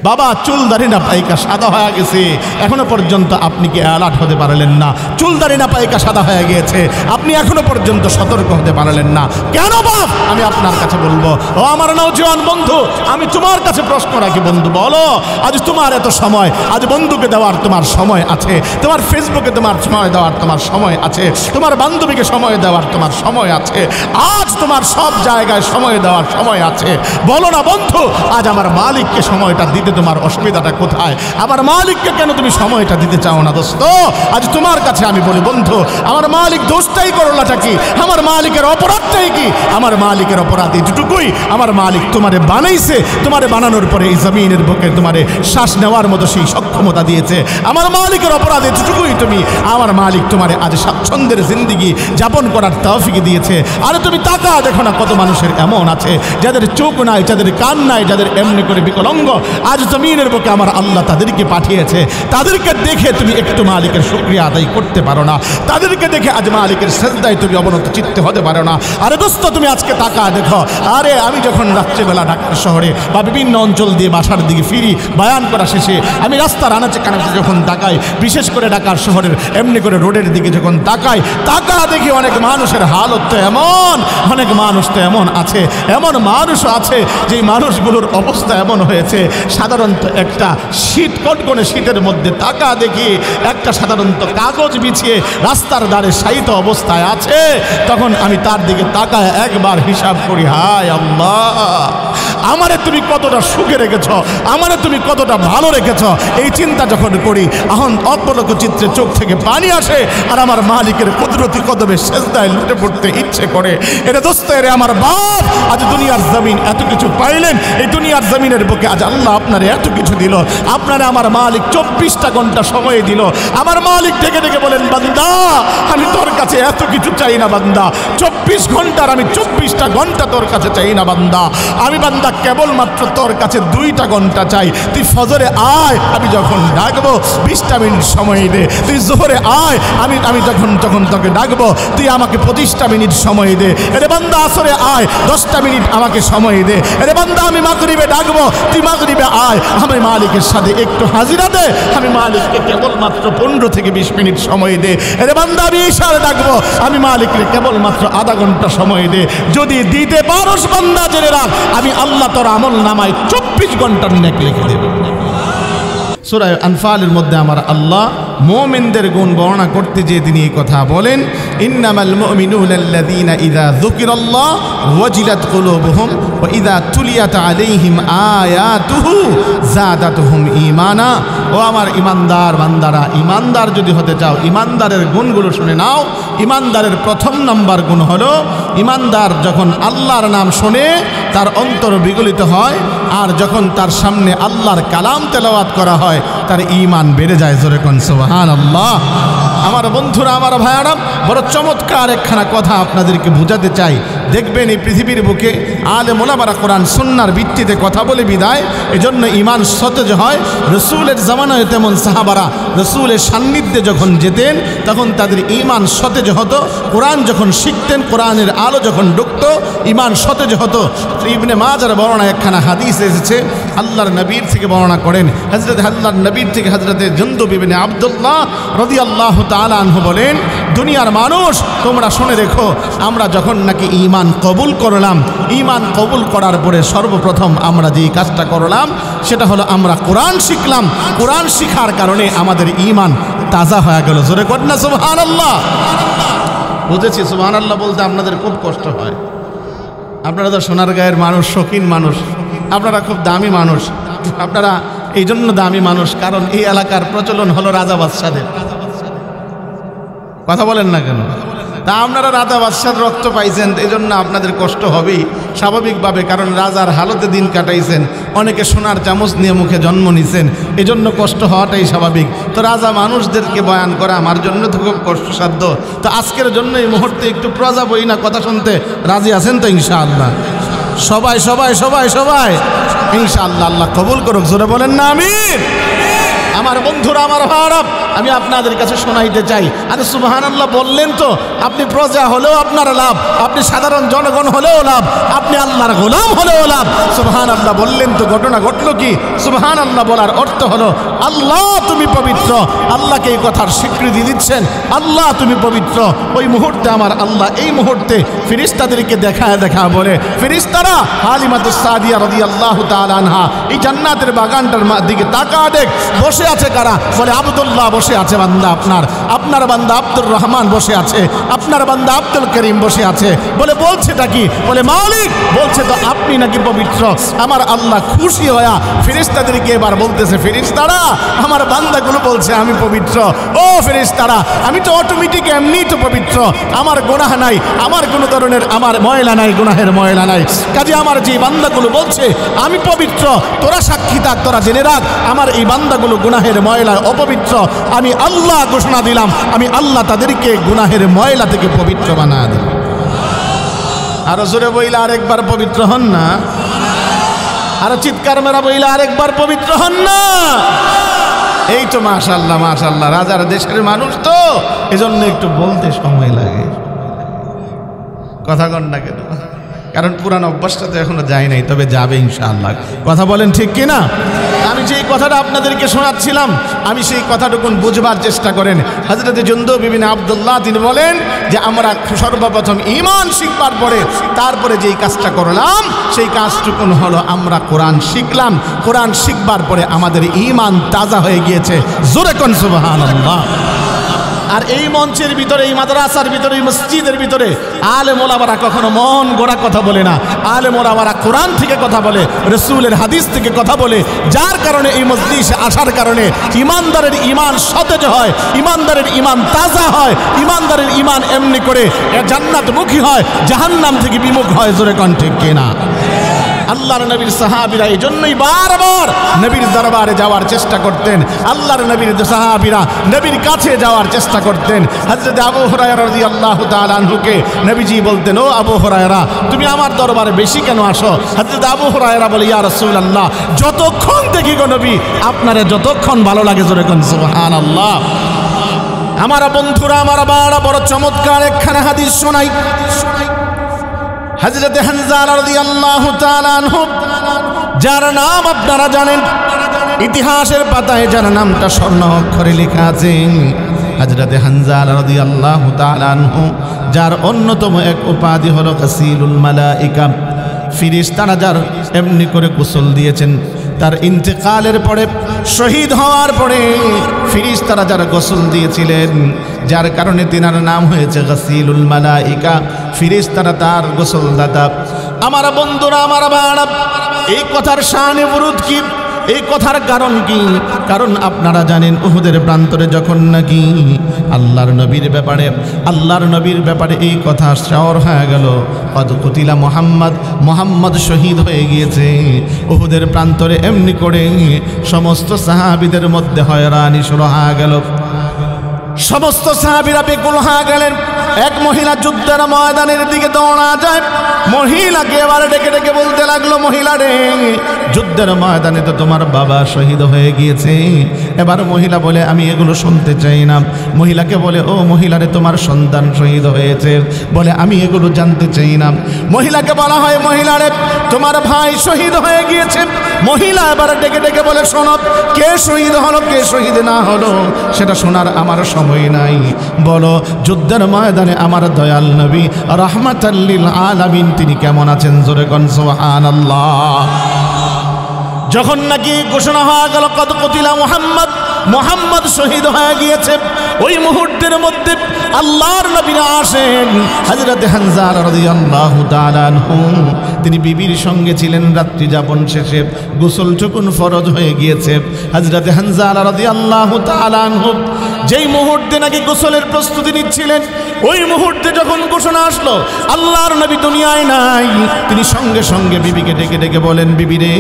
বাবা চুল দাড়ি না পাইকা সাদা হয়ে গেছে, এখনো পর্যন্ত আপনি কি অ্যালার্ট হতে পারলেন না? চুল দাড়ি না পাইকা সাদা হয়ে গিয়েছে, আপনি এখনো পর্যন্ত সতর্ক হতে পারলেন না কেন বাপ? আমি আপনার কাছে বলবো, ও আমার নওজোয়ান বন্ধু, আমি তোমার কাছে প্রশ্ন রাখি বন্ধু, বলো আজ তোমার এত সময়, আজ বন্ধুকে দেওয়ার তোমার সময় আছে, তোমার ফেসবুকে তোমার সময় দেওয়ার তোমার সময় আছে, তোমার বান্ধবীকে সময় দেওয়ার তোমার সময় আছে, আজ তোমার সব জায়গায় সময় দেওয়ার সময় আছে। বলো না বন্ধু, আজ আমার মালিককে সময়টা দিতে তোমার অসুবিধাটা কোথায়? আমার মালিককে কেন তুমি সময়টা দিতে চাও না দোস্ত? আজ তোমার কাছে আমি বলি বন্ধু, আমার মালিক দোষটাই করলাটা কি? আমার মালিকের অপরাধটাই কি? আমার মালিকের অপরাধ এটুকুই, আমার মালিক তোমারে বানাইছে, তোমারে বানানোর পরে এই জমিনের বুকে তোমারে শ্বাস নেওয়ার মতো সেই সক্ষমতা দিয়েছে। আমার মালিকের অপরাধ এটুকুই, তুমি আমার মালিক তোমারে আজ স্বাচ্ছন্দ্যের জিন্দিগি যাপন করার তৌফিক দিয়েছে। আরে তুমি তাকা দেখো না, কত মানুষের এমন আছে যাদের চোখ নাই, যাদের কান নাই, যাদের এমনি করে বিকলাঙ্গ, আজ জমিনের বুকে আমার আল্লাহ তাদেরকে পাঠিয়েছে। তাদেরকে দেখে তুমি একটু মালিকের শুকরিয়া আদায় করতে পারো না, তাদেরকে দেখে আজ মালিকের সেজদায় তুমি অবনত চিত্তে হতে পারো না। আরে দোস্ত তুমি আজকে তাকা দেখো, আরে আমি যখন রাত্রেবেলা ঢাকার শহরে বা বিভিন্ন অঞ্চল দিয়ে বাসার দিকে ফিরি বায়ান করা শেষে, আমি রাস্তার আনাচে কানাচে যখন তাকাই, বিশেষ করে ঢাকার শহরের এমনি করে রোডের দিকে যখন তাকাই, তাকা দেখি অনেক মানুষের হালত তো এমন, অনেক মানুষ তো এমন আছে, এমন মানুষও আছে যে মানুষগুলোর অবস্থা এমন হয়েছে, সাধারণত একটা শীত কটকনে শীতের মধ্যে তাকা দেখি একটা সাধারণত কাগজ বিছিয়ে রাস্তার ধারে শায়িত অবস্থায় আছে। তখন আমি তার দিকে তাকায় একবার হিসাব করি, হায় আল্লাহ, আমারে তুমি কতটা সুখে রেখেছ, আমারে তুমি কতটা ভালো রেখেছ, এই চিন্তা যখন করি এখন অপলক চিত্রে চোখ থেকে পানি আসে, আর আমার মালিকের কুদরতি কদমে সেজদায় লুটে পড়তে ইচ্ছে করে। এটা দোস্ত, এরে আমার বাপ, আজ দুনিয়ার জমিন এত কিছু পাইলেন, এই দুনিয়ার জমিনের বুকে আজ আল্লাহ আপনারে এত কিছু দিল, আপনারে আমার মালিক 24টা ঘন্টা সময় দিল। আমার মালিক ডেকে ডেকে বলেন, বান্দা আমি তোর কাছে এত কিছু চাই না বান্দা, 24 ঘন্টার আমি 24টা ঘন্টা তোর কাছে চাই না বান্দা, আমি বান্দা কেবলমাত্র তোর কাছে 2টা ঘন্টা চাই। তুই ফজরে আয়, আমি যখন ডাকবো 20টা মিনিট সময় দে। তুই জোহরে আয়, আমি যখন তোকে ডাকবো তুই আমাকে 25টা মিনিট সময় দে। এরে বান্দা আসরে আয়, 10টা মিনিট আমাকে সময় দে। এরে বান্দা আমি মাগরিবে ডাকবো, তুই মাগরিবে আয়, আমি মালিকের সাথে একটু হাজিরা দে, আমি মালিককে কেবলমাত্র 15 থেকে 20 মিনিট সময় দে। এরে বান্দা আমি ইশারে ডাকবো, আমি মালিককে কেবলমাত্র আধা ঘন্টা সময় দে। যদি দিতে পারোস বান্দা জেনে রাখ, আমি আল্লাহ তোর আমল নামায় 24 ঘন্টার নেক লিখে দেব। সূরা আনফালের মধ্যে আমার আল্লাহ মুমিনদের গুণ বর্ণনা করতে যে তিনি এই কথা বলেন, ইন্নামাল মুমিনুনা আল্লাযীনা ইযা যুকিরাল্লাহ ওয়াজিলাত কুলুবুহুম ওয়া ইযা তুলিয়াত আলাইহিম আয়াতুহু যাদাতুহুম ঈমানা। ও আমার ঈমানদার বান্দারা, ঈমানদার যদি হতে চাও, ঈমানদারের গুণগুলো শুনে নাও। ঈমানদারের প্রথম নাম্বার গুণ হলো, ঈমানদার যখন আল্লাহর নাম শোনে তার অন্তর বিগলিত হয়, আর যখন তার সামনে আল্লাহর কালাম তেলাওয়াত করা হয় তার ঈমান বেড়ে যায়। জোরে কোন সুবহানাল্লাহ। আমার বন্ধুরা, আমার ভাইয়ারা, বড় চমৎকার একখানা কথা আপনাদেরকে বোঝাতে চাই। দেখবেন এই পৃথিবীর বুকে আলেম ওলামারা কোরআন সুন্নাহর ভিত্তিতে কথা বলে বিদায়, এজন্য ঈমান সতেজ হয়। রসুলের জামানায় তেমন সাহাবারা রসুলের সান্নিধ্যে যখন যেতেন তখন তাদের ঈমান সতেজ হতো। কোরআন যখন শিখতেন, কোরআনের আলো যখন ঢুকতো, ঈমান সতেজ হতো। ইবনে মাজার বর্ণনা একখানা হাদিস এসেছে, আল্লাহর নবীর থেকে বর্ণনা করেন, আল্লাহর নবীর থেকে হযরতে জুনদুব ইবনে আব্দুল্লাহ রাদিয়াল্লাহু তাআলা আনহু বলেন, দুনিয়ার মানুষ তোমরা শুনে রেখো, আমরা যখন নাকি ঈমান কবুল করলাম, ঈমান কবুল করার পরে সর্বপ্রথম আমরা যেই কাজটা করলাম সেটা হলো আমরা কোরআন শিখলাম। কোরআন শিখার কারণে আমাদের ঈমান তাজা হয়ে গেল। জোরে কর না সুবহানাল্লাহ। বুঝেছি, সুবহানাল্লাহ বলতে আপনাদের খুব কষ্ট হয়। আপনারা তো সোনারগাঁয়ের মানুষ, শৌখিন মানুষ, আপনারা খুব দামি মানুষ। আপনারা এই জন্য দামি মানুষ কারণ এই এলাকার প্রচলন হলো রাজা বাদশাদের। কথা বলেন না কেন? তা আপনারা রাজা বাদশার রক্ত পাইছেন, এই জন্য আপনাদের কষ্ট হবেই স্বাভাবিকভাবে, কারণ রাজার হালতে দিন কাটাইছেন, অনেকে সোনার চামচ নিয়ে মুখে জন্ম নিছেন, এই জন্য কষ্ট হওয়াটাই স্বাভাবিক। তো রাজা মানুষদেরকে বয়ান করা আমার জন্য তো খুব কষ্টসাধ্য। তো আজকের জন্য এই মুহূর্তে একটু প্রজা বই না কথা শুনতে রাজি আছেন তো ইনশাআল্লাহ? সবাই সবাই সবাই সবাই ইনশাআল্লাহ। আল্লাহ কবুল করুক। জোরে বলেন না আমিন। আমার বন্ধুরা, আমার ভাইরা, আমি আপনাদের কাছে শোনাইতে চাই। আরে সুবহানাল্লাহ বললেন তো, আপনি প্রজা হলেও আপনার লাভ, আপনি সাধারণ জনগণ হলেও লাভ, আপনি আল্লাহর গোলাম হলেও লাভ। সুবহানাল্লাহ বললেন তো, ঘটনা ঘটলো কি? সুবহানাল্লাহ বলার অর্থ হলো আল্লাহ তুমি পবিত্র। আল্লাহকে এই কথার স্বীকৃতি দিচ্ছেন, আল্লাহ তুমি পবিত্র। ওই মুহূর্তে আমার আল্লাহ এই মুহূর্তে ফেরেশতাদেরকে দেখায় বলে, ফেরেশতারা হালিমাতুস সাদিয়া রাদিয়াল্লাহু তাআলা আনহা এই জান্নাতের বাগানটার দিকে তাকা দেখ, বসে আছে কারা? বলে আব্দুল্লাহ বসে আছে বান্দা আপনার বান্দা আব্দুর রহমান বসে আছে, আপনার বান্দা আব্দুল করিম বসে আছে। বলে বলছেটা কি? বলে মালিক বলছে তো আপনি নাকি পবিত্র। আমার আল্লাহ খুশি হয়া ফেরেশতাদেরকে এবার বলতেছে, ফেরেশতারা আমার বান্দাগুলো বলছে আমি পবিত্র। ও ফেরেশতারা, আমি তো অটোমেটিক এমনিই তো পবিত্র, আমার গুনাহ নাই, আমার কোনো ধরনের আমার ময়লা নাই, গুনাহের ময়লা নাই। কাজে আমার যে বান্দাগুলো বলছে আমি পবিত্র, তোরা সাক্ষী থাক, তোরা জেনে রাখ আমার এই বান্দাগুলো গুনাহের ময়লা অপবিত্র। আমি আল্লাহ ঘোষণা দিলাম, আমি আল্লাহ তাদেরকে গুনাহের ময়লা থেকে পবিত্র বানা দিলাম। আরো জোরে বইলা আরেকবার পবিত্র হন না, আরো চিৎকার মেরা বইলা আরেকবার পবিত্র হন না। এই তো মাশাআল্লাহ মাশাআল্লাহ, রাজার দেশের মানুষ তো এজন্য একটু বলতে সময় লাগে। কথা কন না কেন? কারণ পুরানো অভ্যাসটা তো এখনো যায় নাই, তবে যাবে ইনশাআল্লাহ। কথা বলেন ঠিক কিনা? আমি যেই কথাটা আপনাদেরকে শোনাচ্ছিলাম, আমি সেই কথাটুকুন বুঝবার চেষ্টা করেন। হযরত জুনদুব ইবনে আব্দুল্লাহ তিনি বলেন যে আমরা সর্বপ্রথম ঈমান শিখবার পরে তারপরে যেই কাজটা করলাম সেই কাজটুকুন হলো আমরা কোরআন শিখলাম। কোরআন শিখবার পরে আমাদের ঈমান তাজা হয়ে গিয়েছে। জোরে কোন সুবহানাল্লাহ। আর এই মঞ্চের ভিতরে, এই মাদ্রাসার ভিতরে, এই মসজিদের ভিতরে আলেম ওলামারা কখনো মন গড়া কথা বলে না। আলেম ওলামারা কোরআন থেকে কথা বলে, রাসূলের হাদিস থেকে কথা বলে, যার কারণে এই মজলিসে আসার কারণে ইমানদারের ইমান সতেজ হয়, ইমানদারের ইমান তাজা হয়, ইমানদারের ইমান এমনি করে জান্নাতমুখী হয়, জাহান্নাম থেকে বিমুখ হয়। জোরে কোন ঠিক কিনা? আল্লাহর নবীর সাহাবীরা এই জন্যই বারবার নবীর দরবারে যাওয়ার চেষ্টা করতেন। আল্লাহর নবীর সাহাবীরা নবীর কাছে যাওয়ার চেষ্টা করতেন। হযরত আবু হুরায়রা রাদিয়াল্লাহু তাআলা আনহুকে নবীজি বলতেন, ও আবু হুরায়রা তুমি আমার দরবারে বেশি কেন আসো? হযরত আবু হুরায়রা বলে, ইয়া রাসূলুল্লাহ যতক্ষণ দেখি গো নবী আপনারে যতক্ষণ ভালো লাগে। জোরে কোন সুবহানাল্লাহ। আমার বন্ধুরা, আমার বাবা, বড় চমৎকার একখানা হাদিস শোনাই। হযরত হানজালা রাদিয়াল্লাহু তাআলা আনহু, যার নাম আপনারা জানেন, ইতিহাসের পাতায় যার নামটা স্বর্ণ অক্ষরে লেখা আছে, হযরত হানজালা রাদিয়াল্লাহু তাআলা আনহু, যার অন্যতম এক উপাধি হলো কাসিলুল মালাইকা। ফেরেশতারা যার এমনি করে গোসল দিয়েছেন, তার ইন্তেকালের পরে, শহীদ হওয়ার পরে ফেরেশতারা যার গোসল দিয়েছিলেন, যার কারণে তিনার নাম হয়েছে গাসিলুল মালাইকা। ফেরেশতারা তার গোসলদাতা। আমার বন্ধুরা, আমার ভাইরা, এই কথার শানে বুরুদ কি? এই কথার কারণ কি? কারণ আপনারা জানেন উহুদের প্রান্তরে যখন নাকি আল্লাহর নবীর ব্যাপারে এই কথা শহর হয়ে গেল, কদ কুতিলা মুহাম্মদ শহীদ হয়ে গিয়েছে। উহুদের প্রান্তরে এমনি করে সমস্ত সাহাবীদের মধ্যে হয়রানি শুরু হয়ে গেল। সমস্ত সাহাবীরা বেকুল হয়ে গেলেন। এক মহিলা যুদ্ধের ময়দানের দিকে দৌড়া যায়, মহিলাকে এবার ডেকে ডেকে বলতে লাগলো, মহিলা রে, যুদ্ধের ময়দানে তো তোমার বাবা শহীদ হয়ে গিয়েছে। এবার মহিলা বলে, আমি এগুলো শুনতে চাই না। মহিলাকে বলে, ও মহিলারে তোমার সন্তান শহীদ হয়েছে। বলে, আমি এগুলো জানতে চাই না। মহিলাকে বলা হয়, মহিলারে তোমার ভাই শহীদ হয়ে গিয়েছে। মহিলা এবার ডেকে ডেকে বলে, শোনো, কে শহীদ হলো কে শহীদ না হলো সেটা শোনার আমার সময় নাই। বলো, যুদ্ধের ময়দানে আমার দয়াল নবী রাহমাতাল লিল আলামিন তিনি কেমন আছেন? জোরে কোন সুবহানাল্লাহ। যখন নাকি ঘোষণা হয়ে গেল কদ কুতিলা মুহাম্মদ শহীদ হয়ে গিয়েছে, ওই মুহূর্তের মধ্যে আল্লাহর নবী আসেন। হযরত হানজালা রাদিয়াল্লাহু তাআলা আনহু তিনি বিবির সঙ্গে ছিলেন। রাত্রি যাপন শেষে গোসল যখন ফরজ হয়ে গিয়েছে, হযরত হানজালা রাদিয়াল্লাহু তাআলা আনহু যেই মুহূর্তে নাকি গোসলের প্রস্তুতি নিচ্ছিলেন, ওই মুহূর্তে যখন ঘোষণা আসলো আল্লাহর নবী দুনিয়ায় নাই, তিনি সঙ্গে সঙ্গে বিবিকে ডেকে ডেকে বলেন, বিবি রে,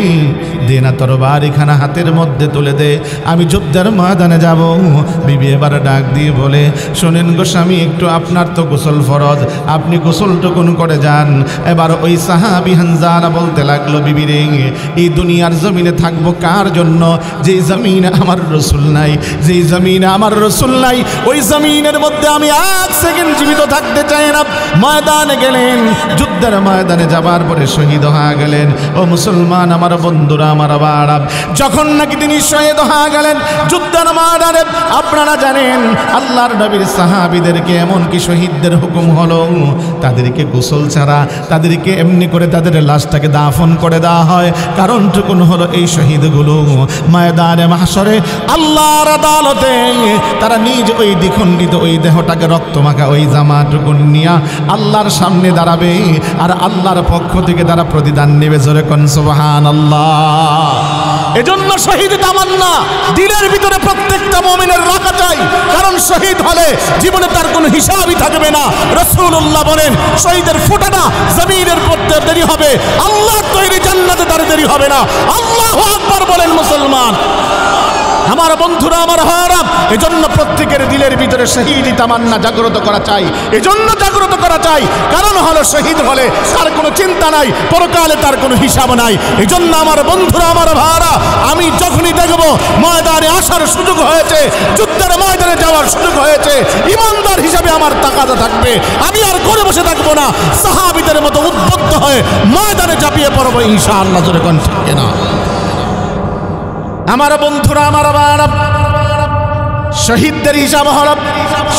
দে না তরবারিখানা হাতের মধ্যে তুলে দে, আমি যুদ্ধের ময়দানে যাব। বিবি এবার ডাক দিয়ে বলে, শোনেন গো স্বামী, একটু আপনার তো গোসল ফরজ, আপনি গোসলটুকুন করে যান। এবার ওই সাহাবী স্বামী হানজালা বলতে লাগলো, বিবি রে, এই দুনিয়ার জমিনে থাকবো কার জন্য? যেই জমিনে আমার রসুল নাই, যেই জমিনে আমার রসুল নাই, ওই জমিনের মধ্যে আমি এক সেকেন্ড জীবিত থাকতে চাই না। ময়দানে গেলেন, যুদ্ধের ময়দানে যাবার পরে শহীদ হয়ে গেলেন। ও মুসলমান আমার বন্ধুরা, আমার বাড়া, যখন নাকি তিনি শহীদ হয়ে গেলেন যুদ্ধের ময়দানে, আপনারা জানেন আল্লাহর নবীর সাহাবীদেরকে এমনকি শহীদদের হুকুম হলো তাদেরকে গোসল ছাড়া তাদেরকে এমনি করে তাদের লাশটাকে দাফন করে দেওয়া হয়। কারণটুকুন হলো এই শহীদগুলো ময়দানে মাহশরে আল্লাহর আদালতে তারা নিজ ওই দ্বিখণ্ডিত ওই দেহটাকে রক্তমাখা ওই জামাটুকুন নিয়ে আল্লাহর সামনে দাঁড়াবে, আর আল্লাহর পক্ষ থেকে তারা প্রতিদান নেবে। জোরে কোন সুবহানাল্লাহ। এজন্য শহীদ তামান্না দিলের ভিতরে প্রত্যেকটা মুমিনের রাখা চাই, কারণ শহীদ হলে জীবনে তার কোনো হিসাবই থাকবে না। রাসূলুল্লাহ বলেন, শহীদের ফোঁটাটা জমিনের মধ্যে দেরি হবে, আল্লাহর তৈরি জান্নাতে তার দেরি হবে না। আল্লাহু আকবার বলেন মুসলমান। আমার বন্ধুরা, আমার ভাইরা, এজন্য প্রত্যেকের দিলের ভিতরে শহীদ তামান্না জাগ্রত করা চাই। এজন্য জাগ্রত করা চাই কারণ হলো শহীদ হলে তার কোনো চিন্তা নাই, পরকালে তার কোনো হিসাব নাই। এজন্য আমার বন্ধুরা, আমার ভাইরা, আমি যখনই দেখব ময়দানে আসার সুযোগ হয়েছে, যুদ্ধের ময়দানে যাওয়ার সুযোগ হয়েছে, ইমানদার হিসাবে আমার তাকাদা থাকবে। আমি আর ঘরে বসে থাকবো না, সাহাবীদের মতো উদ্বুদ্ধ হয়ে ময়দানে ঝাঁপিয়ে পড়বো ইনশাআল্লাহ। জোরে কোন ঠিক না? আমার বন্ধুরা, আমার বাবা, শহীদদের হিসাব হল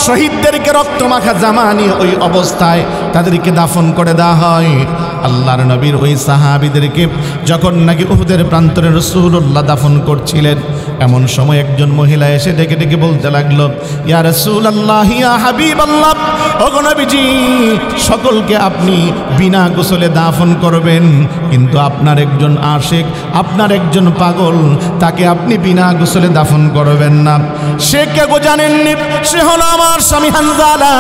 শহীদদেরকে রক্তমাখা জামা নিয়ে ওই অবস্থায় তাদেরকে দাফন করে দেওয়া হয়। আল্লাহর নবীর ওই সাহাবীদেরকে যখন নাকি উহুদের প্রান্তরে রাসূলুল্লাহ দাফন করছিলেন, এমন সময় একজন মহিলা এসে ডেকে ডেকে বলতে লাগলো, ইয়া রাসূলুল্লাহ, ইয়া হাবিবাল্লাহ, ওগো নবীজি, সকলকে আপনি বিনা গোসলে দাফন করবেন, কিন্তু আপনার একজন আশিক, আপনার একজন পাগল, তাকে আপনি বিনা গোসলে দাফন করবেন না। সে কে গো জানেননি? সে হলো আমার স্বামী হানজালা।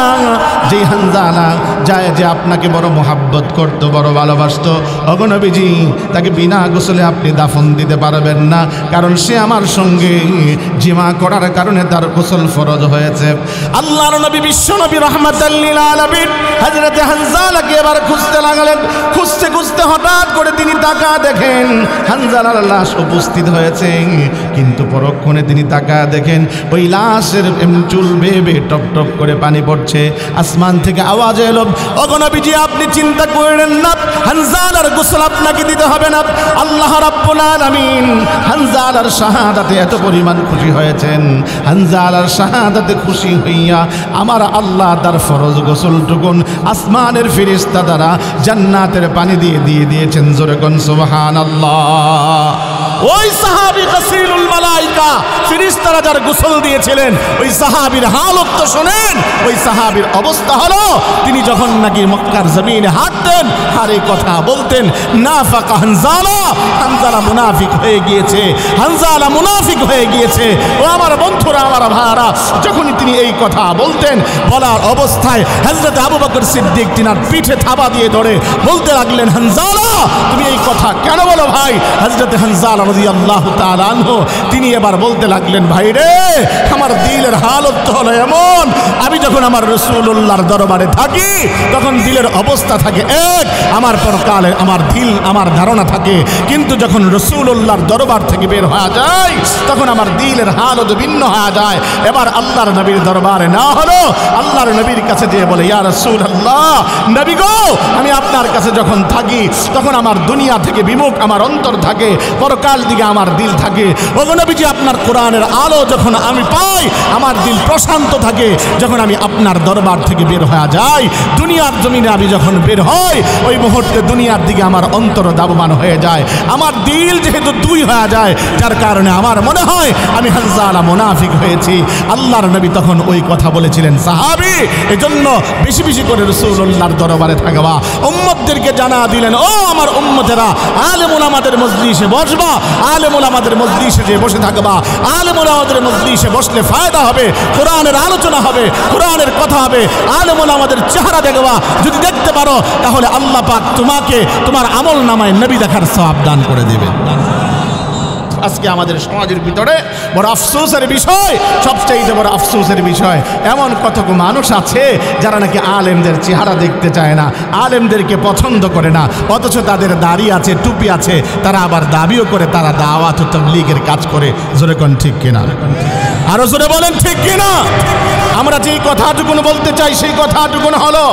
যে হানজালা যায় যে আপনাকে বড় মোহাব্বত করতো, বড় ভালোবাসতো। ওগো নবীজি, তাকে বিনা গোসলে আপনি দাফন দিতে পারবেন না, কারণ সে আমার সঙ্গে জিমা করার কারণে তার গোসল ফরজ হয়েছে। আল্লাহর নবী বিশ্ব নবী রাহমাতাল লিল আলামিন হযরত হানজালাকে এবার খুঁজতে লাগলেন। খুঁজতে খুঁজতে হঠাৎ করে তিনি তাকা দেখেন হানজালার লাশ উপস্থিত হয়েছে, কিন্তু পরক্ষণে তিনি তাকা দেখেন ওই লাশের চুল বেয়ে বেয়ে টপ টপ করে পানি পড়ছে। আসমান থেকে আওয়াজ এলো, ওগো নবীজি, আপনি চিন্তা করেন না, হানজালার গোসল আপনাকে দিতে হবে না। আল্লাহ রাব্বুল আলামিন হানজালার শাহাদাতে এত পরিমাণ খুশি হয়েছেন, হানজালার শাহাদাতে খুশি হইয়া আমার আল্লাহ তার ফরজ গোসলটুকুন আসমানের ফেরেশতা দ্বারা জান্নাতের পানি দিয়ে দিয়েছেন। জোরে কোন সুবহানাল্লাহ। ওই সাহাবী গাসিলুল মালাইকা, ফেরেশতারা যার গোসল দিয়েছিলেন, ওই সাহাবীর হালত তো শোনেন। ওই সাহাবীর অবস্থা হলো, তিনি যখন নাকি মক্কার জমিনে হাঁটতেন আর এই কথা বলতেন, নাফাকা হানজালা, হানজালা মুনাফিক হয়ে গিয়েছে, হানজালা মুনাফিক হয়ে গিয়েছে। ও আমার বন্ধুরা, আমার ভাইরা, যখনই তিনি এই কথা বলতেন, বলার অবস্থায় হযরত আবু বকর সিদ্দিক তিনার পিঠে থাবা দিয়ে ধরে বলতে লাগলেন, হানজালা, তুমি এই কথা কেন বলো ভাই? হযরত হানজালা রাদিয়াল্লাহু তাআলা আনহু তিনি এবার বলতে লাগলেন, ভাই রে, আমার দিলের হালত তো হলো এমন, আমি যখন আমার রাসূলুল্লাহর দরবারে থাকি তখন দিলের অবস্থা থাকে এক, আমার পরকালে আমার দিল, আমার ধারণা থাকে, কিন্তু যখন রাসূলুল্লাহর দরবার থেকে বের হয়ে যায় তখন আমার দিলের হালত ভিন্ন হয়ে যায়। এবার আল্লাহর নবীর দরবারে না হলো, আল্লাহর নবীর কাছে যেয়ে বলে, ইয়া রাসূলুল্লাহ, নবী গো, আমি আপনার কাছে যখন থাকি তখন আমার দুনিয়া থেকে বিমুখ আমার অন্তর থাকে, পরকাল দিকে আমার দিল থাকে। ওগো নবীজি, আপনার কোরআনের আলো যখন আমি পাই আমার দিল প্রশান্ত থাকে, যখন আমি আপনার দরবার থেকে বের হয়ে যাই, দুনিয়ার জমিনে আমি যখন বের হই, ওই মুহূর্তে দুনিয়ার দিকে আমার অন্তর দাবমান হয়ে যায়, আমার দিল যেহেতু দুই হয়ে যায়, যার কারণে আমার মনে হয় আমি হানজালা মুনাফিক হয়েছি। আল্লাহর নবী তখন ওই কথা বলেছিলেন সাহাবী, এজন্য বেশি বেশি করে রাসূলুল্লাহর দরবারে থাকবা। উম্মতদেরকে জানা দিলেন, ও আমার উম্মতেরা, আলেম উলামাদের মজলিসে বসবা, আলেম উলামাদের মজলিসে যে বসে থাকবা, আলেম উলামাদের মজলিসে বসলে ফায়দা হবে, কোরআনের আলোচনা হবে, কোরআনের কথা হবে, আলেম উলামাদের চেহারা দেখবা, যদি দেখতে পারো তাহলে আল্লাহ পাক তোমাকে তোমার আমল নামায় নবী দেখার সওয়াব দান করে দেবেন। আজকে আমাদের সমাজের ভিতরে বড় আফসোসের বিষয়, সবচাইতে বড় আফসোসের বিষয়, এমন কতক মানুষ আছে যারা নাকি আলেমদের চেহারা দেখতে চায় না, আলেমদেরকে পছন্দ করে না, অথচ তাদের দাড়ি আছে, টুপি আছে, তারা আবার দাবিও করে তারা দাওয়াত ও তাবলীগের কাজ করে। জোরে কোন ঠিক কিনা? আরো জোরে বলেন ঠিক কিনা? আমরা যেই কথাটুকুন বলতে চাই সেই কথাটুকুন হলো,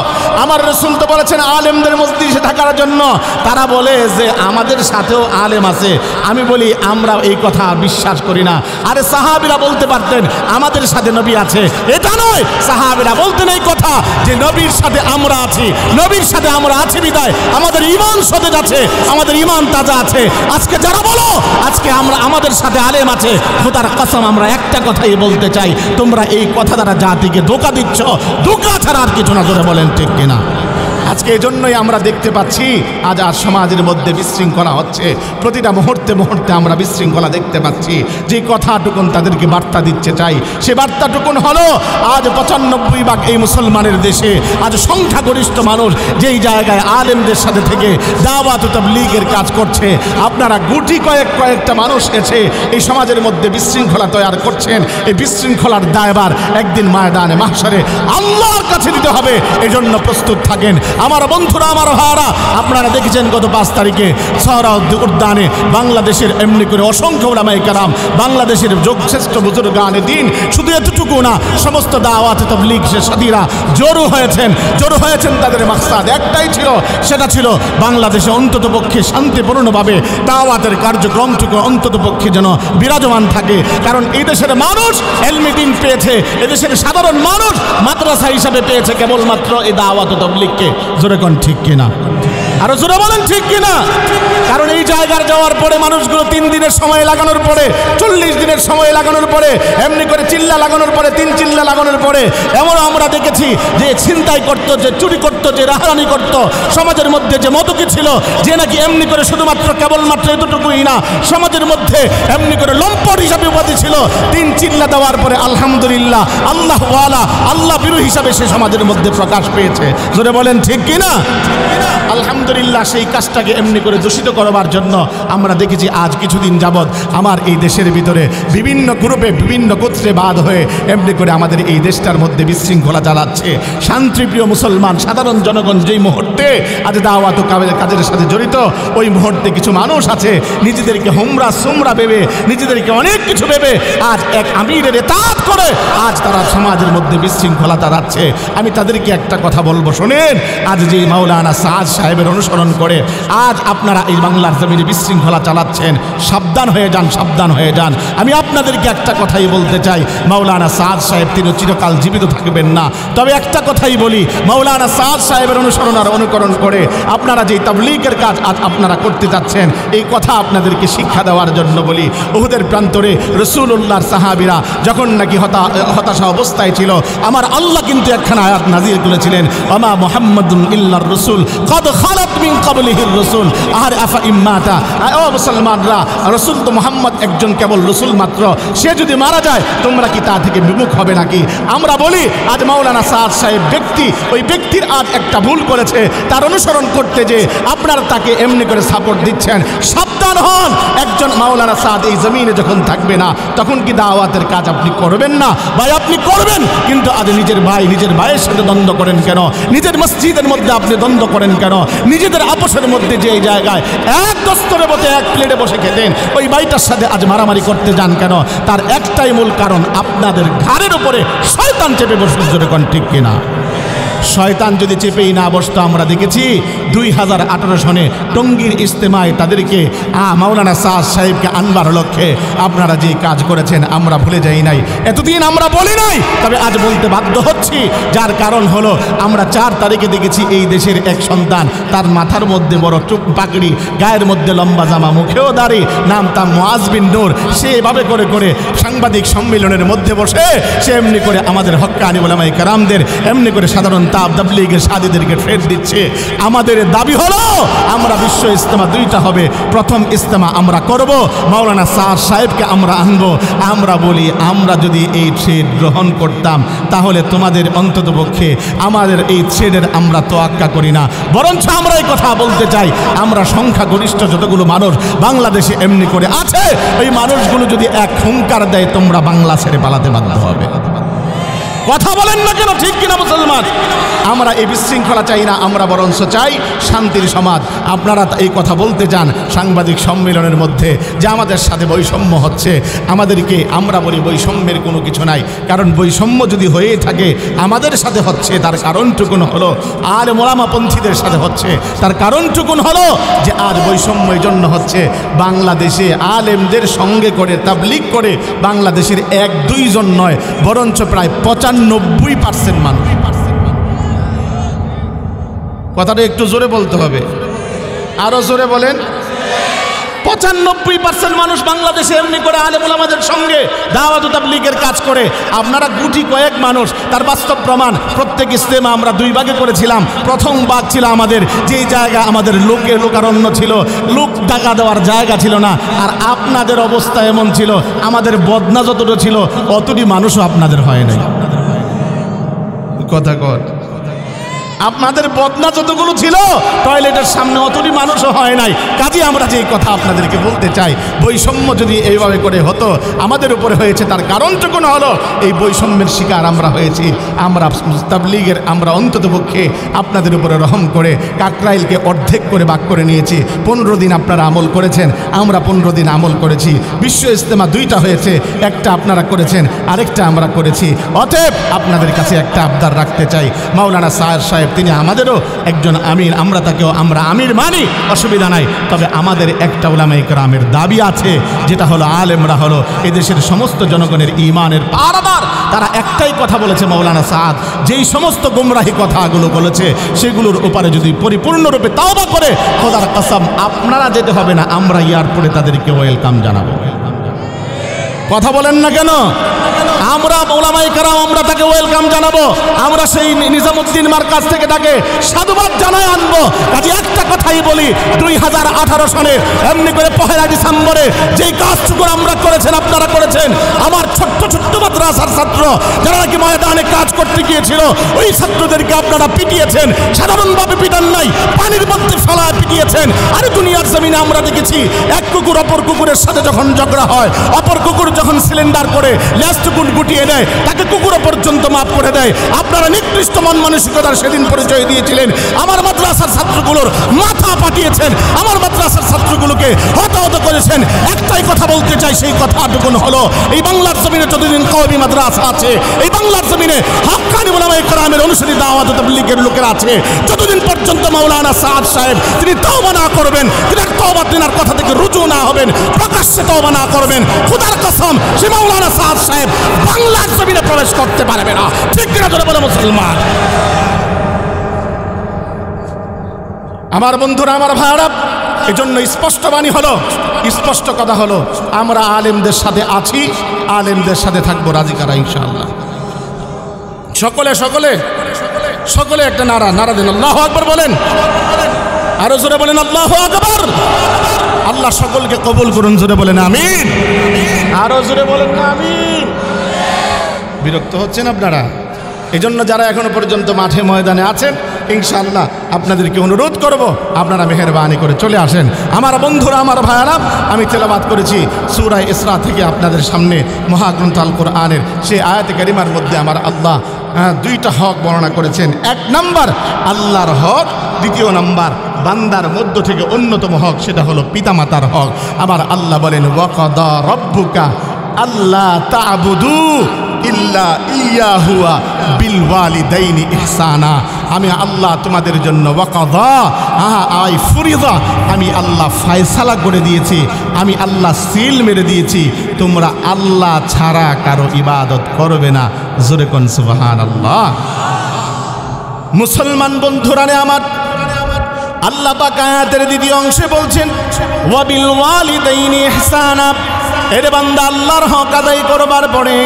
আমার রাসূল তো বলেছেন আলেমদের মজলিসে থাকার জন্য। তারা বলে যে আমাদের সাথেও আলেম আছে। আমি বলি আমরা এই কথা বিশ্বাস করি না। আরে সাহাবীরা বলতে পারতেন আমাদের সাথে নবী আছে, এটা নয়। সাহাবীরা বলতেন এই কথা যে নবীর সাথে আমরা আছি, নবীর সাথে আমরা আছি বিদায় আমাদের ঈমান সতেজ আছে, আমাদের ঈমান তাজা আছে। আজকে যারা বলো আজকে আমরা আমাদের সাথে আলেম আছে, খোদার কসম আমরা একটা কথাই বলতে চাই, তোমরা এই কথা দ্বারা জাতিকে ধোঁকা দিচ্ছ, ধোঁকা ছাড়া আর কিছু না। জোরে বলেন ঠিক কিনা? আজকে এই জন্যই আমরা দেখতে পাচ্ছি আজ সমাজের মধ্যে বিশৃঙ্খলা হচ্ছে, প্রতিটা মুহূর্তে মুহূর্তে আমরা বিশৃঙ্খলা দেখতে পাচ্ছি। যে কথাটুকুন তাদেরকে বার্তা দিচ্ছে চাই, সে বার্তাটুকুন হলো আজ 95% এই মুসলমানের দেশে আজ সংখ্যাগরিষ্ঠ মানুষ যেই জায়গায় আলেমদের সাথে থেকে দাওয়াত ও তাবলীগের কাজ করছে, আপনারা গুটি কয়েকটা মানুষ এসে এই সমাজের মধ্যে বিশৃঙ্খলা তৈরি করছেন। এই বিশৃঙ্খলার দায়ভার একদিন ময়দানে মাহশরে আল্লাহর কাছে দিতে হবে, এজন্য প্রস্তুত থাকেন আমার বন্ধুরা, আমার ভাইরা। আপনারা দেখেছেন গত 5 তারিখে সোহরাওয়ার্দী উদ্যানে বাংলাদেশের এমনি করে অসংখ্য উলামায়ে কেরাম, বাংলাদেশের যোগশ্রেষ্ঠ বুজুর্গানে দ্বীন, শুধু এতটুকু না, সমস্ত দাওয়াত তাবলীগ সাথীরা জড়ো হয়েছেন। তাদের মাকসাদ একটাই ছিল, সেটা ছিল বাংলাদেশে অন্ততপক্ষে শান্তিপূর্ণভাবে দাওয়াতের কার্যক্রমটুকু অন্ততপক্ষে যেন বিরাজমান থাকে। কারণ এই দেশের মানুষ ইলমে দ্বীন পেয়েছে, এদেশের সাধারণ মানুষ মাদ্রাসা হিসাবে পেয়েছে কেবলমাত্র এই দাওয়াত তাবলীগকে। জোরে কোন ঠিক কিনা? আরো জোরে বলেন ঠিক কিনা? কারণ এই জায়গার যাওয়ার পরে মানুষগুলো 3 দিনের সময় লাগানোর পরে, 40 দিনের সময় লাগানোর পরে, এমনি করে চিল্লা লাগানোর পরে, 3 চিল্লা লাগানোর পরে এমন আমরা দেখেছি যে ছিনতাই করতো, যে চুরি করতো, যে রাহারানি করতো, সমাজের মধ্যে যে মতকি ছিল, যে নাকি এমনি করে শুধুমাত্র কেবলমাত্র এতটুকুই না, সমাজের মধ্যে এমনি করে লম্পট হিসাবে উপাধি ছিল। 3 চিল্লা দেওয়ার পরে আলহামদুলিল্লাহ আল্লাহওয়ালা, আল্লাহ বিরু হিসাবে সে সমাজের মধ্যে প্রকাশ পেয়েছে। জোরে বলেন ঠিক কিনা? আলহামদুলিল্লাহ সেই কাজটাকে এমনি করে দূষিত করবার জন্য আমরা দেখেছি আজ কিছুদিন যাবৎ আমার এই দেশের ভিতরে বিভিন্ন গ্রুপে বিভিন্ন গোত্রে বাদ হয়ে এমনি করে আমাদের এই দেশটার মধ্যে বিশৃঙ্খলা চালাচ্ছে। শান্তিপ্রিয় মুসলমান সাধারণ জনগণ যেই মুহূর্তে আজ দাওয়াত ও কাজের সাথে জড়িত, ওই মুহূর্তে কিছু মানুষ আছে নিজেদেরকে হোমরা সোমরা ভেবে, নিজেদেরকে অনেক কিছু ভেবে আজ এক আমিরের ইতাআত করে আজ তারা সমাজের মধ্যে বিশৃঙ্খলা চালাচ্ছে। আমি তাদেরকে একটা কথা বলবো, শোনেন, আজ যে মাওলানা সাদ সাহেবের অনুসরণ করে আজ আপনারা এই বাংলার জমিনে বিশৃঙ্খলা চালাচ্ছেন, সাবধান হয়ে যান, সাবধান হয়ে যান। আমি আপনাদেরকে একটা কথাই বলতে চাই, মাওলানা সাদ সাহেব তিনি চিরকাল জীবিত থাকবেন না, তবে একটা কথাই বলি, মাওলানা সাদ সাহেবের অনুসরণ আর অনুকরণ করে আপনারা যে তাবলীগের কাজ আজ আপনারা করতে যাচ্ছেন, এই কথা আপনাদেরকে শিক্ষা দেওয়ার জন্য বলি। উহুদের প্রান্তরে রাসূলুল্লাহর সাহাবীরা যখন নাকি হতাশা অবস্থায় ছিল, আমার আল্লাহ কিন্তু একখানা আয়াত নাযিল করেছিলেন, ওমা মুহাম্মাদুন ইল্লার রাসূল কদ খালাত মিন ক্বাবলিহির রাসূল আর আফা ইম্মাতা। ও মুসলমানরা, রাসূল তো মুহাম্মদ একজন কেবল রাসূল মাত্র, সে যদি মারা যায় তোমরা কি তা থেকে বিমুখ হবে নাকি? আমরা বলি আজ মাওলানা সাদ সাহেব ব্যক্তি, ওই ব্যক্তির আজ একটা ভুল করেছে, তার অনুসরণ করতে যে আপনারা তাকে এমনি করে সাপোর্ট দিচ্ছেন। সাবধান হন, একজন মাওলানা সাদ এই জমিনে যখন থাকবে না তখন কি দাওয়াতের কাজ আপনি করবেন না? ভাই আপনি করবেন, কিন্তু আজ নিজের ভাইয়ের সাথে দ্বন্দ্ব করেন কেন? নিজের মসজিদের মধ্যে আপনি দ্বন্দ্ব করেন কেন? নিজেদের আপোষের মধ্যে যে জায়গায় এক দস্তরে বসে এক প্লেটে বসে খেতেন, ওই ভাইটার সাথে আজ মারামারি করতে যান কেন? তার একটাই মূল কারণ, আপনাদের ঘাড়ের উপরে শয়তান চেপে বসে। জোরে কোন ঠিক কিনা? শয়তান যদি চেপেই না বসতো, আমরা দেখেছি 2018 সনে টঙ্গীর ইজতেমায় তাদেরকে মাওলানা সাদ সাহেবকে আনবার লক্ষ্যে আপনারা যে কাজ করেছেন আমরা ভুলে যাই নাই, এতদিন আমরা বলি নাই, তবে আজ বলতে বাধ্য হচ্ছি। যার কারণ হলো আমরা 4 তারিখে দেখেছি এই দেশের এক সন্তান, তার মাথার মধ্যে বড় টুপ পাগড়ি, গায়ের মধ্যে লম্বা জামা, মুখেও দাড়ি, নাম তার মুআজ বিন নূর, সে এভাবে করে করে সাংবাদিক সম্মেলনের মধ্যে বসে সে এমনি করে আমাদের হক্কানি উলামায়ে কেরামদের এমনি করে সাধারণ তাবলীগের সাথীদেরকে ট্রেড দিচ্ছে। আমাদের দাবি হলো আমরা বিশ্ব ইজতেমা 2টা হবে, প্রথম ইজতেমা আমরা করব, মাওলানা সাদ সাহেবকে আমরা আনবো। আমরা বলি আমরা যদি এই ট্রেড গ্রহণ করতাম তাহলে তোমাদের অন্ততপক্ষে আমাদের এই ট্রেডের আমরা তোয়াক্কা করি না, বরঞ্চ আমরা এই কথা বলতে চাই আমরা সংখ্যাগরিষ্ঠ যতগুলো মানুষ বাংলাদেশে এমনি করে আছে এই মানুষগুলো যদি এক হুঙ্কার দেয় তোমরা বাংলা ছেড়ে পালাতে বাধ্য হবে। কথা বলেন না কেন, ঠিক কিনা মুসলমান? আমরা এই বিশৃঙ্খলা চাই না, আমরা বরঞ্চ চাই শান্তির সমাজ। আপনারা এই কথা বলতে চান সাংবাদিক সম্মেলনের মধ্যে যে আমাদের সাথে বৈষম্য হচ্ছে, আমাদেরকে আমরা বলি বৈষম্যের কোনো কিছু নাই, কারণ বৈষম্য যদি হয়ে থাকে আমাদের সাথে হচ্ছে তার কারণটুকুন হলো, আর মোলামাপন্থীদের সাথে হচ্ছে তার কারণটুকুন হলো যে আজ বৈষম্য এই জন্য হচ্ছে বাংলাদেশে আলেমদের সঙ্গে করে তাবলীগ করে বাংলাদেশের 1-2 জন নয় বরঞ্চ প্রায় 95% মানুষ। কথাটা একটু জোরে বলতে হবে, আরো জোরে বলেন। 95% মানুষ বাংলাদেশে এমনি করে আলেম ওলামাদের সঙ্গে দাওয়াত ও তাবলীগের কাজ করে। আপনারা গুটি কয়েক মানুষ, তার বাস্তব প্রমাণ প্রত্যেক ইজতেমা আমরা 2 ভাগে করেছিলাম। প্রথম ভাগ ছিল আমাদের যেই জায়গা আমাদের লোকারণ্য ছিল, লোক টাকা দেওয়ার জায়গা ছিল না, আর আপনাদের অবস্থা এমন ছিল আমাদের বদনা যতটা ছিল অতটি মানুষও আপনাদের হয় নাই। কথা কর, আপনাদের বদনা যতগুলো ছিল টয়লেটের সামনে অতটি মানুষও হয় নাই। কাজে আমরা যে কথা আপনাদেরকে বলতে চাই, বৈষম্য যদি এইভাবে করে হতো আমাদের উপরে হয়েছে তার কারণটুকু হলো এই বৈষম্যের শিকার আমরা হয়েছি। আমরা তাবলীগের আমরা অন্ততপক্ষে আপনাদের উপরে রহম করে কাকরাইলকে অর্ধেক করে ভাগ করে নিয়েছি। 15 দিন আপনারা আমল করেছেন, আমরা 15 দিন আমল করেছি। বিশ্ব ইজতেমা 2টা হয়েছে, একটা আপনারা করেছেন, আরেকটা আমরা করেছি। অতএব আপনাদের কাছে একটা আবদার রাখতে চাই, মাওলানা সাদ সাহেব তিনি আমাদেরও একজন আমির, আমরা তাকেও আমরা আমির মানি, অসুবিধা নাই। তবে আমাদের একটা উলামায়ে কেরামের দাবি আছে, যেটা হলো আলেমরা হলো এদেশের সমস্ত জনগণের ঈমানের পাহারাদার। তারা একটাই কথা বলেছে মাওলানা সাদ, যেই সমস্ত গোমরাহি কথাগুলো বলেছে সেগুলোর উপরে যদি পরিপূর্ণরূপে তাওবা করে খোদার কসম আপনারা যেতে হবে না, আমরা এয়ারপোর্টে তাদেরকে ওয়েলকাম জানাবো। কথা বলেন না কেন? আমরা ওলামায়ে কেরাম আমরা তাকে ওয়েলকাম জানাবো, আমরা সেই নিজামুদ্দিন মার্কাজ থেকে তাকে সাধুবাদ জানায় আনবো। কাজে একটা কথাই বলি, 2018 সালে এমনি করে 1 ডিসেম্বরে যেই কাজটুকু আমরা করেছেন আপনারা করেছেন, আমার ছোট্ট ছোট্ট মাদ্রাসার ছাত্র যারা নাকি ময়দানে কাজ করতে গিয়েছিল ওই ছাত্রদেরকে আপনারা পিটিয়েছেন, সাধারণভাবে পিটান নাই, পানির মধ্যে ফেলায় পিটিয়েছেন। আরে দুনিয়ার জমিনে আমরা দেখেছি এক কুকুর অপর কুকুরের সাথে যখন ঝগড়া হয়, অপর কুকুর যখন সিলিন্ডার করে ল্যাসটুকুন গুটিয়ে দেয় তাকে কুকুরও পর্যন্ত মাফ করে দেয়। আপনারা নিকৃষ্ট মন মানসিকতার সেদিন পরিচয় দিয়েছিলেন, আমার মাদ্রাসার ছাত্রগুলোর মাথা পাঠিয়েছেন, আমার মাদ্রাসার ছাত্রগুলোকে হতাহত করেছেন। একটাই কথা বলতে চাই, সেই কথাটুকুন হলো এই বাংলার জমিনে যতদিন কওমি মাদ্রাসা আছে, এই বাংলার জমিনে হক্কানি উলামায়ে কেরামের অনুসারী দাওয়াত ও তাবলীগের লোকেরা আছে, যতদিন পর্যন্ত মাওলানা সাদ সাহেব তিনি তওবা না করবেন, তিনি তওবা তিনার কথা থেকে রুজু না হবেন, প্রকাশ্যে তওবা না করবেন, খোদার কসম সে মাওলানা সাদ সাহেব বাংলার জমিনে প্রবেশ করতে পারবে না। ঠিক কিনা জোরে বলে মুসলমান? আমার বন্ধুরা, আমার ভাইরা, এজন্য স্পষ্ট বাণী হলো, স্পষ্ট কথা হলো, আমরা আলেমদের সাথে আছি, আলেমদের সাথে থাকবো, রাজি কারা ইনশাআল্লাহ। সকলে সকলে সকলে একটা নারা দেন, আল্লাহু আকবার বলেন, আরো জোরে বলেন আল্লাহু আকবার। আল্লাহ সকলকে কবুল করুন, জোরে বলেন আমিন, আরো জোরে বলেন আমিন। বিরক্ত হচ্ছেন আপনারা? এজন্য যারা এখনো পর্যন্ত মাঠে ময়দানে আছেন ইনশাআল্লাহ আপনাদেরকে অনুরোধ করব আপনারা মেহেরবানি করে চলে আসেন। আমার বন্ধুরা, আমার ভাইয়ারা, আমি তেলাওয়াত করেছি সূরা ইসরা থেকে আপনাদের সামনে মহাগ্রন্থ আল কোরআনের সেই আয়াতে কারিমার মধ্যে আমার আল্লাহ 2টা হক বর্ণনা করেছেন। 1 নাম্বার আল্লাহর হক, 2 নাম্বার বান্দার মধ্য থেকে অন্যতম হক, সেটা হলো পিতামাতার হক। আমার আল্লাহ বলেন ওয়াকাদা রাব্বুকা আল্লা তা'বুদু ইল্লা ইয়াহু বিল ওয়ালিদাইনি ইহসানা। আমি আল্লাহ তোমাদের জন্য ওয়াকাদা আই ফুরিদা, আমি আল্লাহ ফয়সালা করে দিয়েছি, আমি আল্লাহ সিল মেরে দিয়েছি, তোমরা আল্লাহ ছাড়া কারো ইবাদত করবে না। জোরে কোন সুবহানাল্লাহ। মুসলমান বন্ধুরা আমার, আল্লাহ পাক আয়াতের 2 অংশে বলছেন ওয়া বিল ওয়ালিদাইনি ইহসানা। এর বান্দা আল্লাহর হক আদায় করবার পরে,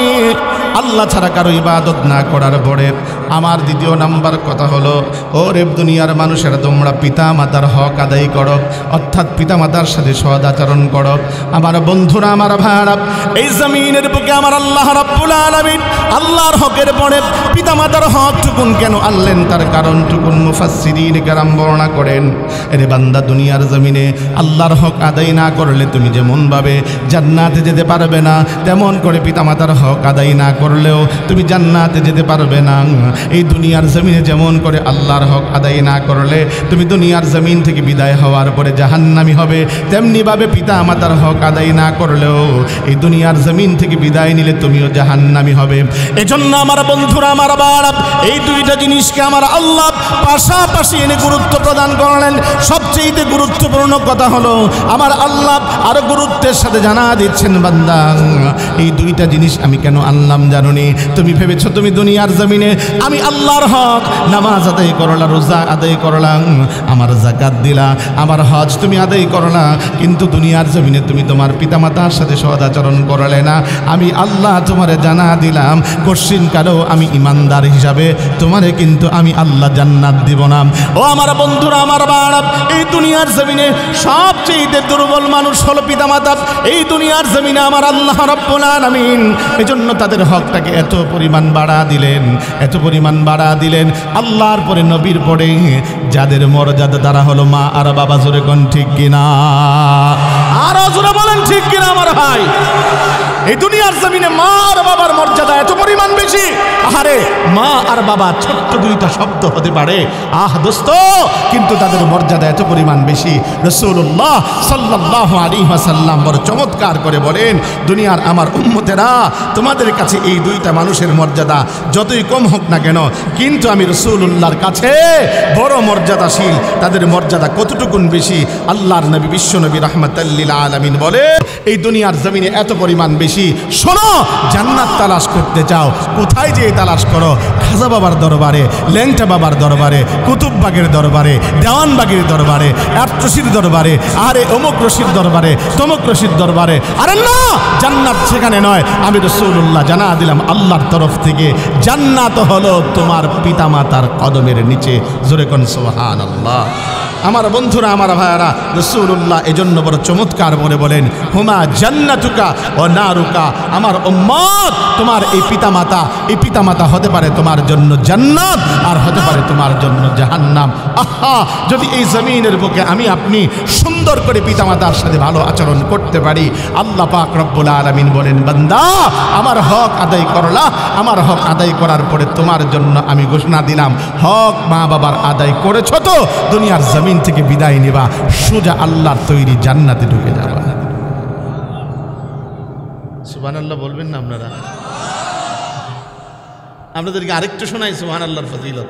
আল্লাহ ছাড়া কারো ইবাদত না করার পরে আমার দ্বিতীয় নাম্বার কথা হলো, ও রে দুনিয়ার মানুষেরা, তোমরা পিতা মাতার হক আদায় করো, অর্থাৎ পিতা মাতার সাথে সদাচরণ করো। আমার বন্ধুরা, আমার ভাইরা, এই জমিনের বুকে আমার আল্লাহ রাব্বুল আলামিন আল্লাহর হকের পরে পিতা মাতার হক টুকুন কেন আনলেন, তার কারণ টুকুন মুফাসসিরিন কেরাম বর্ণনা করেন। এরে বান্দা, দুনিয়ার জমিনে আল্লাহর হক আদায় না করলে তুমি যেমনভাবে জান্নাতে যেতে পারবে না, তেমন করে পিতামাতার হক আদায় না করলেও তুমি জান্নাতে যেতে পারবে না। এই দুনিয়ার জমিনে যেমন করে আল্লাহর হক আদায় না করলে তুমি দুনিয়ার জমিন থেকে বিদায় হওয়ার পরে জাহান্নামী হবে, তেমনিভাবে পিতা মাতার হক আদায় না করলেও এই দুনিয়ার জমিন থেকে বিদায় নিলে তুমিও জাহান্নামী হবে। এজন্য আমার বন্ধুরা, আমার বাবা, এই দুইটা জিনিসকে আমার আল্লাহ পাশাপাশি এনে গুরুত্ব প্রদান করলেন। সবচেয়ে গুরুত্বপূর্ণ কথা হলো, আমার আল্লাহ আরো গুরুত্বের সাথে জানা দিচ্ছেন, বান্দা এই দুইটা জিনিস আমি কেন আনলাম জানোনি? তুমি ভেবেছো তুমি দুনিয়ার জমিনে আমি আল্লাহর হক নামাজ আদায় করলা, রোজা আদায় করলাম, আমার যাকাত দিলা, আমার হজ তুমি আদায় করলা, কিন্তু দুনিয়ার জমিনে তুমি তোমার পিতামাতার সাথে সদাচরণ করলে না। আমি আল্লাহ তোমারে জানা দিলাম, কোশ্চিন কারো আমি ইমানদার হিসাবে তোমারে কিন্তু আমি আল্লাহ জান্নাত দিব না। ও আমার বন্ধুরা, আমার বাবা, এই দুনিয়ার জমিনে সবচেয়ে দুর্বল মানুষ হলো পিতামাতা। এই দুনিয়ার জমিনে আমার আল্লাহ রাব্বুল আলামিন এজন্য তাদের হকটাকে এত পরিমাণ বাড়া দিলেন, এত পরিমাণ বাড়া দিলেন। আল্লাহর পরে নবীর পরে যাদের মর্যাদা তারা হলো মা আর বাবা। জোরে কোন ঠিক কিনা? আরো জোরে বলেন ঠিক কিনা আমার ভাই? এই দুনিয়ার জমিনে মা আর বাবার মর্যাদা এত পরিমাণ বেশি। আহারে, মা আর বাবা ছোট্ট দুইটা শব্দ হতে পারে, দোস্ত, কিন্তু তাদের মর্যাদা এত পরিমাণ বেশি। রাসূলুল্লাহ সাল্লাল্লাহু আলাইহি ওয়াসাল্লাম বড় চমৎকার করে বলেন, দুনিয়ার আমার উম্মতেরা, তোমাদের কাছে এই দুইটা মানুষের মর্যাদা যতই কম হোক না কেন, কিন্তু আমি রাসূলুল্লাহর কাছে বড় মর্যাদাশীল। তাদের মর্যাদা কতটুকুন বেশি? আল্লাহর নবী বিশ্বনবী রাহমাতাল লিল আলামিন বলে, এই দুনিয়ার জমিনে এত পরিমাণ বেশি। শোনো, জান্নাত তালাশ করতে চাও, কোথায় যেয়ে তালাশ করো? খাজা বাবার দরবারে, ল্যাংটা বাবার দরবারে, কুতুববাগের দরবারে, দেওয়ানবাগের দরবারে, আটরশির দরবারে, আরে অমুক রশির দরবারে, তমুক রশির দরবারে। আরে না, জান্নাত সেখানে নয়। আমি রাসূলুল্লাহ জানা দিলাম আল্লাহর তরফ থেকে, জান্নাত হলো তোমার পিতামাতার কদমের নিচে। জোরে কোন সুবহানাল্লাহ। আমার বন্ধুরা, আমার ভাইয়ারা, রাসূলুল্লাহ এজন্য বড় চমৎকার করে বলেন, হুমা জান্নাতুকা ও নারুকা। আমার উম্মত, তোমার এই পিতামাতা হতে পারে তোমার জন্য জান্নাত, আর হতে পারে তোমার জন্য জাহান্নাম। আহা, যদি এই জমিনের বুকে আমি আপনি সুন্দর করে পিতামাতার সাথে ভালো আচরণ করতে পারি, আল্লাহ পাক রব্বুল আলামিন বলেন, বান্দা আমার হক আদায় করলা, আমার হক আদায় করার পরে তোমার জন্য আমি ঘোষণা দিলাম, হক মা বাবার আদায় করেছো তো দুনিয়ার জমিন থেকে বিদায় নেবা, সোজা আল্লাহর তৈরি জান্নাতে ঢুকে যাবা। সুবহানাল্লাহ বলবেন না আপনারা? আপনাদেরকে আরেকটু শোনাই সুবহানাল্লাহর ফজিলত।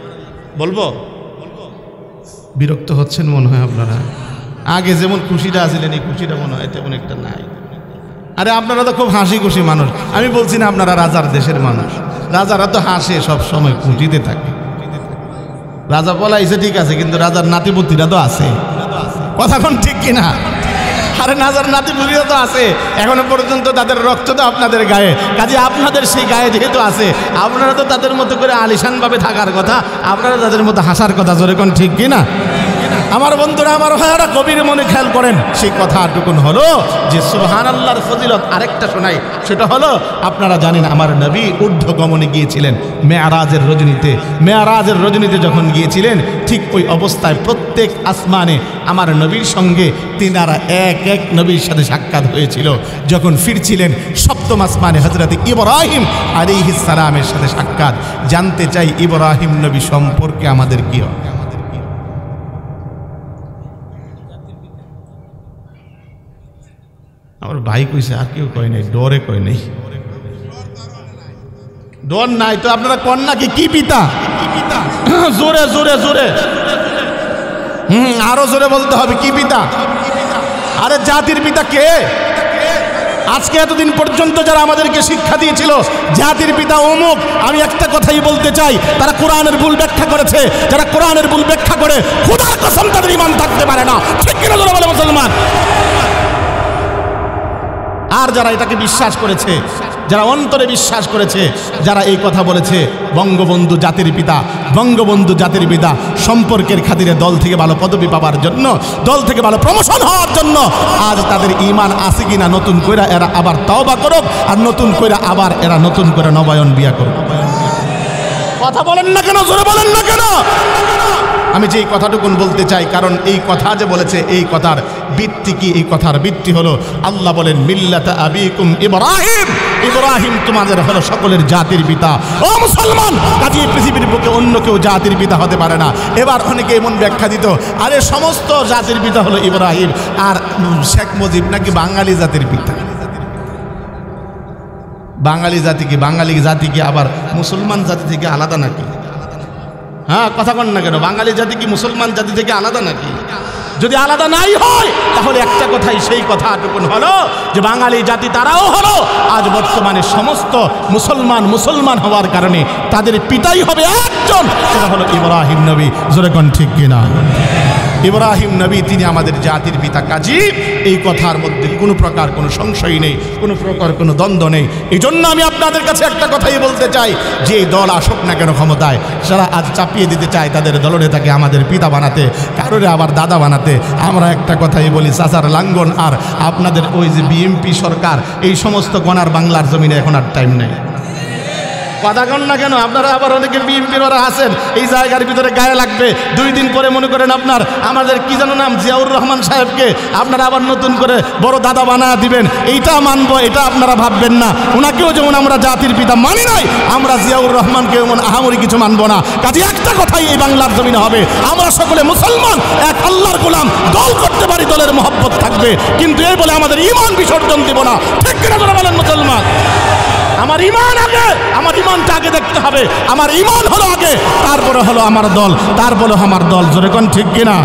বলবো? বিরক্ত হচ্ছেন মনে হয় আপনারা। আগে যেমন খুশিটা আছিলেন, এই খুশিটা মনে হয় তেমন একটা নাই। আরে আপনারা তো খুব হাসি খুশি মানুষ। আমি বলছি না আপনারা রাজার দেশের মানুষ। রাজারা তো হাসে সব সময়, খুশিতে থাকে। রাজা পলাইছে ঠিক আছে, কিন্তু রাজার নাতিপুতিরা তো আছে। কথা কোন ঠিক কিনা? আরে রাজার নাতিপুতিরা তো আছে, এখনো পর্যন্ত তাদের রক্ত তো আপনাদের গায়ে। কাজে আপনাদের সেই গায়ে যেহেতু আছে, আপনারা তো তাদের মতো করে আলিশানভাবে থাকার কথা, আপনারা তাদের মতো হাসার কথা। জোরে কোন ঠিক কিনা? আমার বন্ধুরা, আমার ভাইয়ারা, কবির মনে খেয়াল করেন, সেই কথাটুকুন হলো যে সুবহানাল্লাহর ফজিলত আরেকটা শোনাই। সেটা হলো, আপনারা জানেন আমার নবী ঊর্ধ্বগমনে গিয়েছিলেন মেরাজের রজনীতে। মেরাজের রজনীতে যখন গিয়েছিলেন, ঠিক ওই অবস্থায় প্রত্যেক আসমানে আমার নবীর সঙ্গে তিনারা এক এক নবীর সাথে সাক্ষাৎ হয়েছিল। যখন ফিরছিলেন সপ্তম আসমানে হযরত ইব্রাহিম আলাইহিস সালামের সাথে সাক্ষাৎ। জানতে চাই ইব্রাহিম নবী সম্পর্কে আমাদের কি হয়? আমার ভাই কইছে, আর কেউ কয় নাই, ডরে কয় নাই। ডর নাই তো আপনারা কন নাকি? কি পিতা? জোরে জোরে জোরে, আরো জোরে বলতে হবে, কি পিতা? আরে জাতির পিতা কে? আজকে এতদিন পর্যন্ত যারা আমাদেরকে শিক্ষা দিয়েছিল জাতির পিতা অমুক, আমি একটা কথাই বলতে চাই, তারা কোরআনের ভুল ব্যাখ্যা করেছে। যারা কোরআনের ভুল ব্যাখ্যা করে, খোদার কসম তাদের ঈমান থাকতে পারে না। ঠিক কিনা জোরে বলে মুসলমান? আর যারা এটাকে বিশ্বাস করেছে, যারা অন্তরে বিশ্বাস করেছে, যারা এই কথা বলেছে বঙ্গবন্ধু জাতির পিতা, বঙ্গবন্ধু জাতির পিতা সম্পর্কের খাতিরে দল থেকে ভালো পদবি পাওয়ার জন্য, দল থেকে ভালো প্রমোশন হওয়ার জন্য আজ তাদের ঈমান আছে কিনা নতুন করে এরা আবার তওবা করুক, আর নতুন করে আবার এরা নতুন করে নবায়ন বিয়া করুক। কথা বলেন না কেন, জোরে বলেন না কেন? আমি যে এই কথাটুকুন বলতে চাই, কারণ এই কথা যে বলেছে এই কথার ভিত্তি কি? এই কথার ভিত্তি হলো আল্লাহ বলেন মিল্লাতা আবিকুম ইব্রাহিম, ইব্রাহিম তোমাদের হলো সকলের জাতির পিতা। ও মুসলমান, কাজে পৃথিবীর বুকে অন্য কেউ জাতির পিতা হতে পারে না। এবার অনেকে এমন ব্যাখ্যা দিত, আরে সমস্ত জাতির পিতা হলো ইব্রাহিম, আর শেখ মুজিব নাকি বাঙালি জাতির পিতা। বাঙালি জাতি কি আবার মুসলমান জাতি থেকে আলাদা নাকি? হ্যাঁ, কথা বল না কেন? বাঙালি জাতি কি মুসলমান জাতি থেকে আলাদা নাকি? যদি আলাদা নাই হয় তাহলে একটা কথাই, সেই কথাটুকুন হলো যে বাঙালি জাতি তারাও হলো আজ বর্তমানে সমস্ত মুসলমান হওয়ার কারণে তাদের পিতাই হবে একজন, সেটা হলো ইব্রাহিম নবী। জোরে কোন ঠিক কিনা? ইব্রাহিম নবী তিনি আমাদের জাতির পিতা। কাজী এই কথার মধ্যে কোনো প্রকার কোনো সংশয় নেই, কোনো প্রকার কোনো দ্বন্দ্ব নেই। এই জন্য আমি আপনাদের কাছে একটা কথাই বলতে চাই, যে এই দল আসুক না কেন ক্ষমতায়, যারা আজ চাপিয়ে দিতে চায় তাদের দলনেতাকে আমাদের পিতা বানাতে, কারোরে আবার দাদা বানাতে, আমরা একটা কথাই বলি, চাচার লাঙ্গন আর আপনাদের ওই যে বিএমপি সরকার, এই সমস্ত গণার বাংলার জমিনে এখন আর টাইম নেই। কথা কন না কেন? আপনারা আবার অনেকে বিএনপির ওরা আছেন, এই জায়গার ভিতরে গায়ে লাগবে, 2 দিন পরে মনে করেন আপনার আমাদের কি যেন নাম, জিয়াউর রহমান সাহেবকে আপনারা আবার নতুন করে বড় দাদা বানায় দিবেন। এইটা মানবো, এটা আপনারা ভাববেন না। ওনাকেও যেমন আমরা জাতির পিতা মানি নাই, আমরা জিয়াউর রহমানকে এমন আহামরি কিছু মানবো না। কাজে একটা কথাই এই বাংলার জমিনে হবে, আমরা সকলে মুসলমান, এক আল্লাহর গোলাম। দল করতে পারি, দলের মহব্বত থাকবে, কিন্তু এই বলে আমাদের ঈমান বিসর্জন দেব না। ঠিক কিনা যারা বলেন মুসলমান? আমার ঈমান আগে, আমার ঈমানটা আগে দেখতে হবে। আমার ঈমান হলো আগে, তারপরে হলো আমার দল, তারপরে আমার দল। জোরে কোন ঠিক কিনা?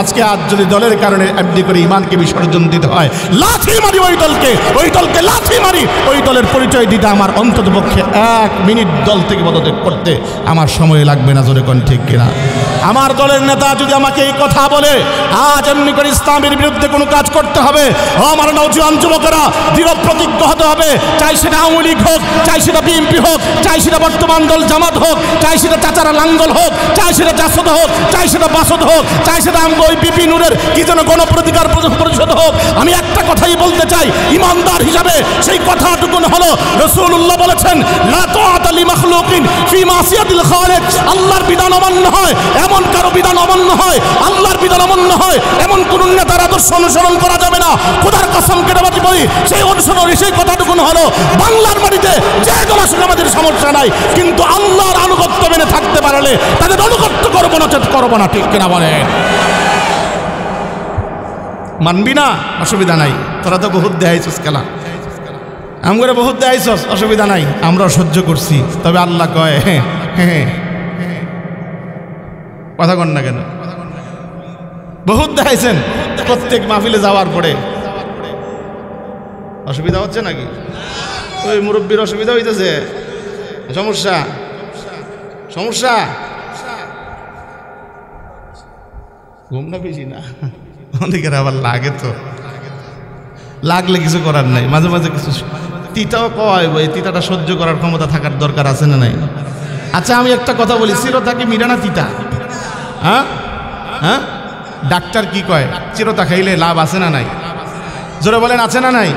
আজকে আজ যদি দলের কারণে এমনি করে ঈমানকে বিসর্জন দিতে হয়, লাথি মারি ওই দলকে লাথি মারি, ওই দলের পরিচয় দিতে আমার অন্তত পক্ষে 1 মিনিট দল থেকে পদত্যাগ করতে আমার সময় লাগবে না। জোরে কোন ঠিক কিনা? আমার দলের নেতা যদি আমাকে এই কথা বলে, আজ এমনি করে ইসলামের বিরুদ্ধে কোনো কাজ করতে হবে, আমার নওজোয়ান যুবকেরা দৃঢ় প্রতিজ্ঞ হতে হবে। চাই সেটা আওয়ামী লীগ হোক, চাই সেটা বিএনপি হোক, চাই সেটা বর্তমান দল জামাত হোক, চাই সেটা চাচারা লাঙ্গল হোক, চাই সেটা জাসদ হোক, চাই সেটা বাসদ হোক, চাই সেটা ওই বিপি নূরের কি যেন গণপ্রতিকার পরিষদ হোক। আমি একটা কথাই বলতে চাই, ইমানদার হিসাবে সেই কথাটুকুন হলো, রাসূলুল্লাহ বলেছেন, লা তাআতা লি মাখলুকিন ফি মাসিয়াতিল খালিক। আল্লাহর বিধান অমান্য হয়, এমন কারো বিধান অমান্য হয়, আল্লাহর বিধান অমান্য হয়, এমন কোন নেতার আদর্শ অনুসরণ করা যাবে না। খোদার কসম কেটে বলি, সেই অনুসরণ, সেই কথাটুকুন হলো, বাংলার মাটিতে যে দল আসলে আমাদের সমস্যা নাই, কিন্তু আল্লাহর আনুগত্য মেনে থাকতে পারলে তাদের আনুগত্য করবো না, করবো না। ঠিক কিনা বলেন? মানবি না, অসুবিধা নাই, তোরা তো বহুত দেখাইছস খেলা, আমরা বহুত দেখাইছস, অসুবিধা নাই, আমরাও সহ্য করছি। তবে আল্লাহ কয়, হ্যাঁ হ্যাঁ, কথা কন না কেন? বহুত দেখাইছেন, প্রত্যেক মাহফিলে যাওয়ার পরে অসুবিধা হচ্ছে নাকি? ওই মুরব্বীর অসুবিধা হইতেছে, সমস্যা সমস্যা, ঘুম না বেশি না, অনেকের আবার লাগে, তো লাগলে কিছু করার নাই, মাঝে মাঝে কিছু তিতাও কয়, এই তিতাটা সহ্য করার ক্ষমতা থাকার দরকার আছে না নাই? আচ্ছা আমি একটা কথা বলি, চিরতা কি মিটা না তিতা? হ্যাঁ হ্যাঁ, ডাক্তার কি কয়, চিরতা খাইলে লাভ আছে না নাই? জোরে বলেন, আছে না নাই?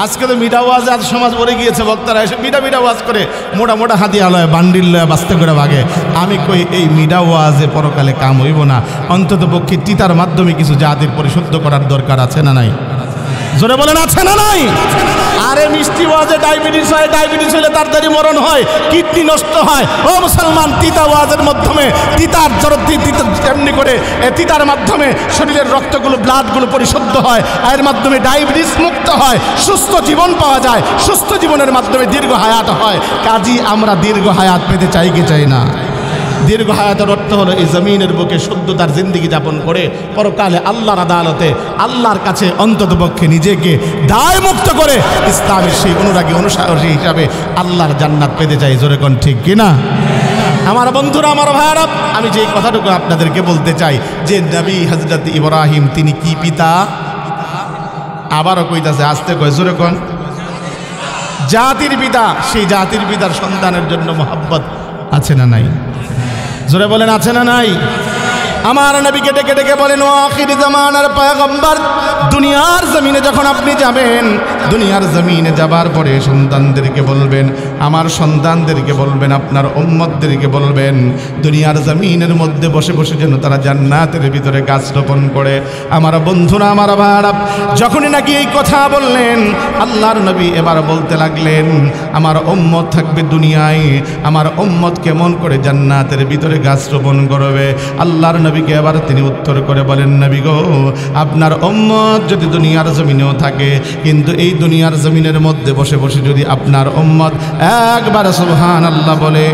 আজকে তো মিঠা ওয়াজে আজ সমাজ ভরে গিয়েছে, বক্তারা এসে মিঠা ওয়াজ করে, মোটা মোটা হাতিয়া লয়, বান্ডিল লয়, বাস্তে করে ভাগে। আমি কই, এই মিঠা ওয়াজে পরকালে কাম হইব না, অন্তত পক্ষে তিতার মাধ্যমে কিছু জাতির পরিশুদ্ধ করার দরকার আছে না নাই? জোরে বলেন, আছে না নাই? আরে মিষ্টি ওয়াজে ডায়াবেটিস হয়, ডায়াবেটিস হলে তাড়াতাড়ি মরণ হয়, কিডনি নষ্ট হয়। ও মুসলমান, তিতা ওয়াজের মাধ্যমে, তিতার এমনি করে তিতার মাধ্যমে শরীরের রক্তগুলো, ব্লাডগুলো পরিশুদ্ধ হয়, এর মাধ্যমে ডায়াবেটিস মুক্ত হয়, সুস্থ জীবন পাওয়া যায়, সুস্থ জীবনের মাধ্যমে দীর্ঘ হায়াত হয়। কাজী আমরা দীর্ঘ হায়াত পেতে চাই কি চাই না? দীর্ঘ হায়াতের অর্থ হলো এই জমিনের বুকে শুদ্ধতার জিন্দিগি যাপন করে পরকালে আল্লাহর আদালতে আল্লাহর কাছে অন্তত পক্ষে নিজেকে দায় মুক্ত করে ইসলামের সেই অনুরাগী অনুসারী হিসাবে আল্লাহর জান্নাত পেতে চাই। জোরে কোন ঠিক কিনা? আমার বন্ধুরা, আমার ভাইরা, আমি যে কথাটুকু আপনাদেরকে বলতে চাই যে নবী হযরত ইব্রাহিম তিনি কি পিতা? আবারও কইতাছে, আসতে কয়, জোরে কোন, জাতির পিতা, সেই জাতির পিতার সন্তানের জন্য মোহাব্বত আছে না নাই? জোরে বলেন আছে না নাই? আমার নবীকে ডেকে ডেকে বলেন, ও আখির জামানার পয়গম্বর, দুনিয়ার জমিনে যখন আপনি যাবেন, দুনিয়ার জমিনে যাবার পরে সন্তানদেরকে বলবেন, আমার সন্তানদেরকে বলবেন, আপনার উম্মতদেরকে বলবেন, দুনিয়ার জমিনের মধ্যে বসে বসে যেন তারা জান্নাতের ভিতরে গাছ রোপণ করে। আমার বন্ধুরা, আমার ভাইরা, যখনই নাকি এই কথা বললেন, আল্লাহর নবী এবার বলতে লাগলেন, আমার উম্মত থাকবে দুনিয়ায়, আমার উম্মত কেমন করে জান্নাতের ভিতরে গাছ রোপণ করবে? আল্লাহর নবীকে এবার তিনি উত্তর করে বলেন, নবী গো, আপনার উম্মত যদি দুনিয়ার জমিনেও থাকে, কিন্তু এই দুনিয়ার জমিনের মধ্যে বসে বসে যদি আপনার উম্মত একবার সুবহানাল্লাহ বলে,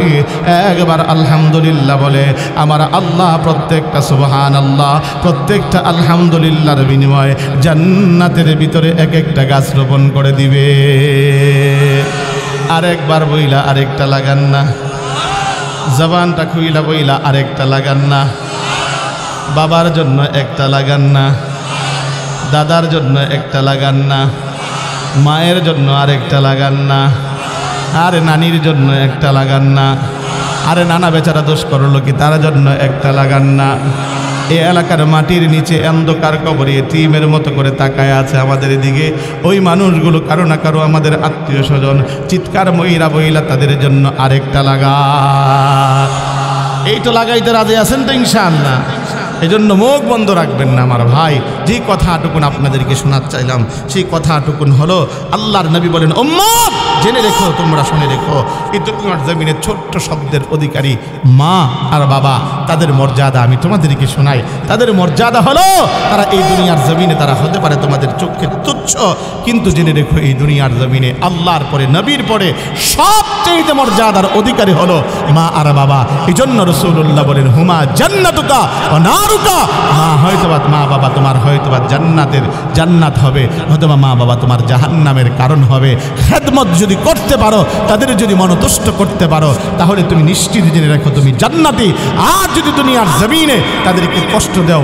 একবার আলহামদুলিল্লাহ বলে, আমার আল্লাহ প্রত্যেকটা সুবহানাল্লাহ, প্রত্যেকটা আলহামদুলিল্লাহর বিনিময়ে জান্নাতের ভিতরে এক একটা গাছ রোপণ করে দিবে। আরেকবার বইলা আরেকটা লাগান না, জবানটা খুইলা বইলা আরেকটা লাগান না, বাবার জন্য একটা লাগান না, দাদার জন্য একটা লাগান না, মায়ের জন্য আরেকটা লাগান না, আরে নানির জন্য একটা লাগান না, আরে নানা বেচারা দোষ করলো কি, তার জন্য একটা লাগান না। এই এলাকার মাটির নিচে অন্ধকার কবরে এতিমের মতো করে তাকায় আছে আমাদের দিকে, ওই মানুষগুলো কারো না কারো আমাদের আত্মীয় স্বজন, চিৎকার মহিলা বইলা তাদের জন্য আরেকটা লাগা। এই তো লাগাইতে রাজি আছেন তো ইনশাআল্লাহ? এই জন্য মুখ বন্ধ রাখবেন না আমার ভাই। যে কথাটুকুন আপনাদেরকে শোনাতে চাইলাম, সেই কথাটুকুন হলো, আল্লাহর নবী বলেন, উম্মত জেনে রেখো, তোমরা শুনে রেখো, এই দুনিয়ার জমিনে ছোট্ট শব্দের অধিকারী মা আর বাবা, তাদের মর্যাদা আমি তোমাদেরকে শোনাই। তাদের মর্যাদা হলো, তারা এই দুনিয়ার জমিনে তারা হতে পারে তোমাদের চোখে তুচ্ছ, কিন্তু জেনে রেখো এই দুনিয়ার জমিনে আল্লাহর পরে, নবীর পরে সবচেয়ে মর্যাদার অধিকারী হলো মা আর বাবা। এই জন্য রাসূলুল্লাহ বলেন, হুমা জান্নাতুকা ওয়া নারুকা, মা বাবা তোমার হয়তোবা জান্নাত হবে, হয়তোবা মা বাবা তোমার জাহান্নামের কারণ হবে। খেদমত যদি করতে পারো, তাদের যদি মনোতুষ্ট করতে পারো, তাহলে তুমি নিশ্চিত জেনে রাখো তুমি জান্নাতি। আর যদি দুনিয়ার জমিনে তাদেরকে কষ্ট দাও,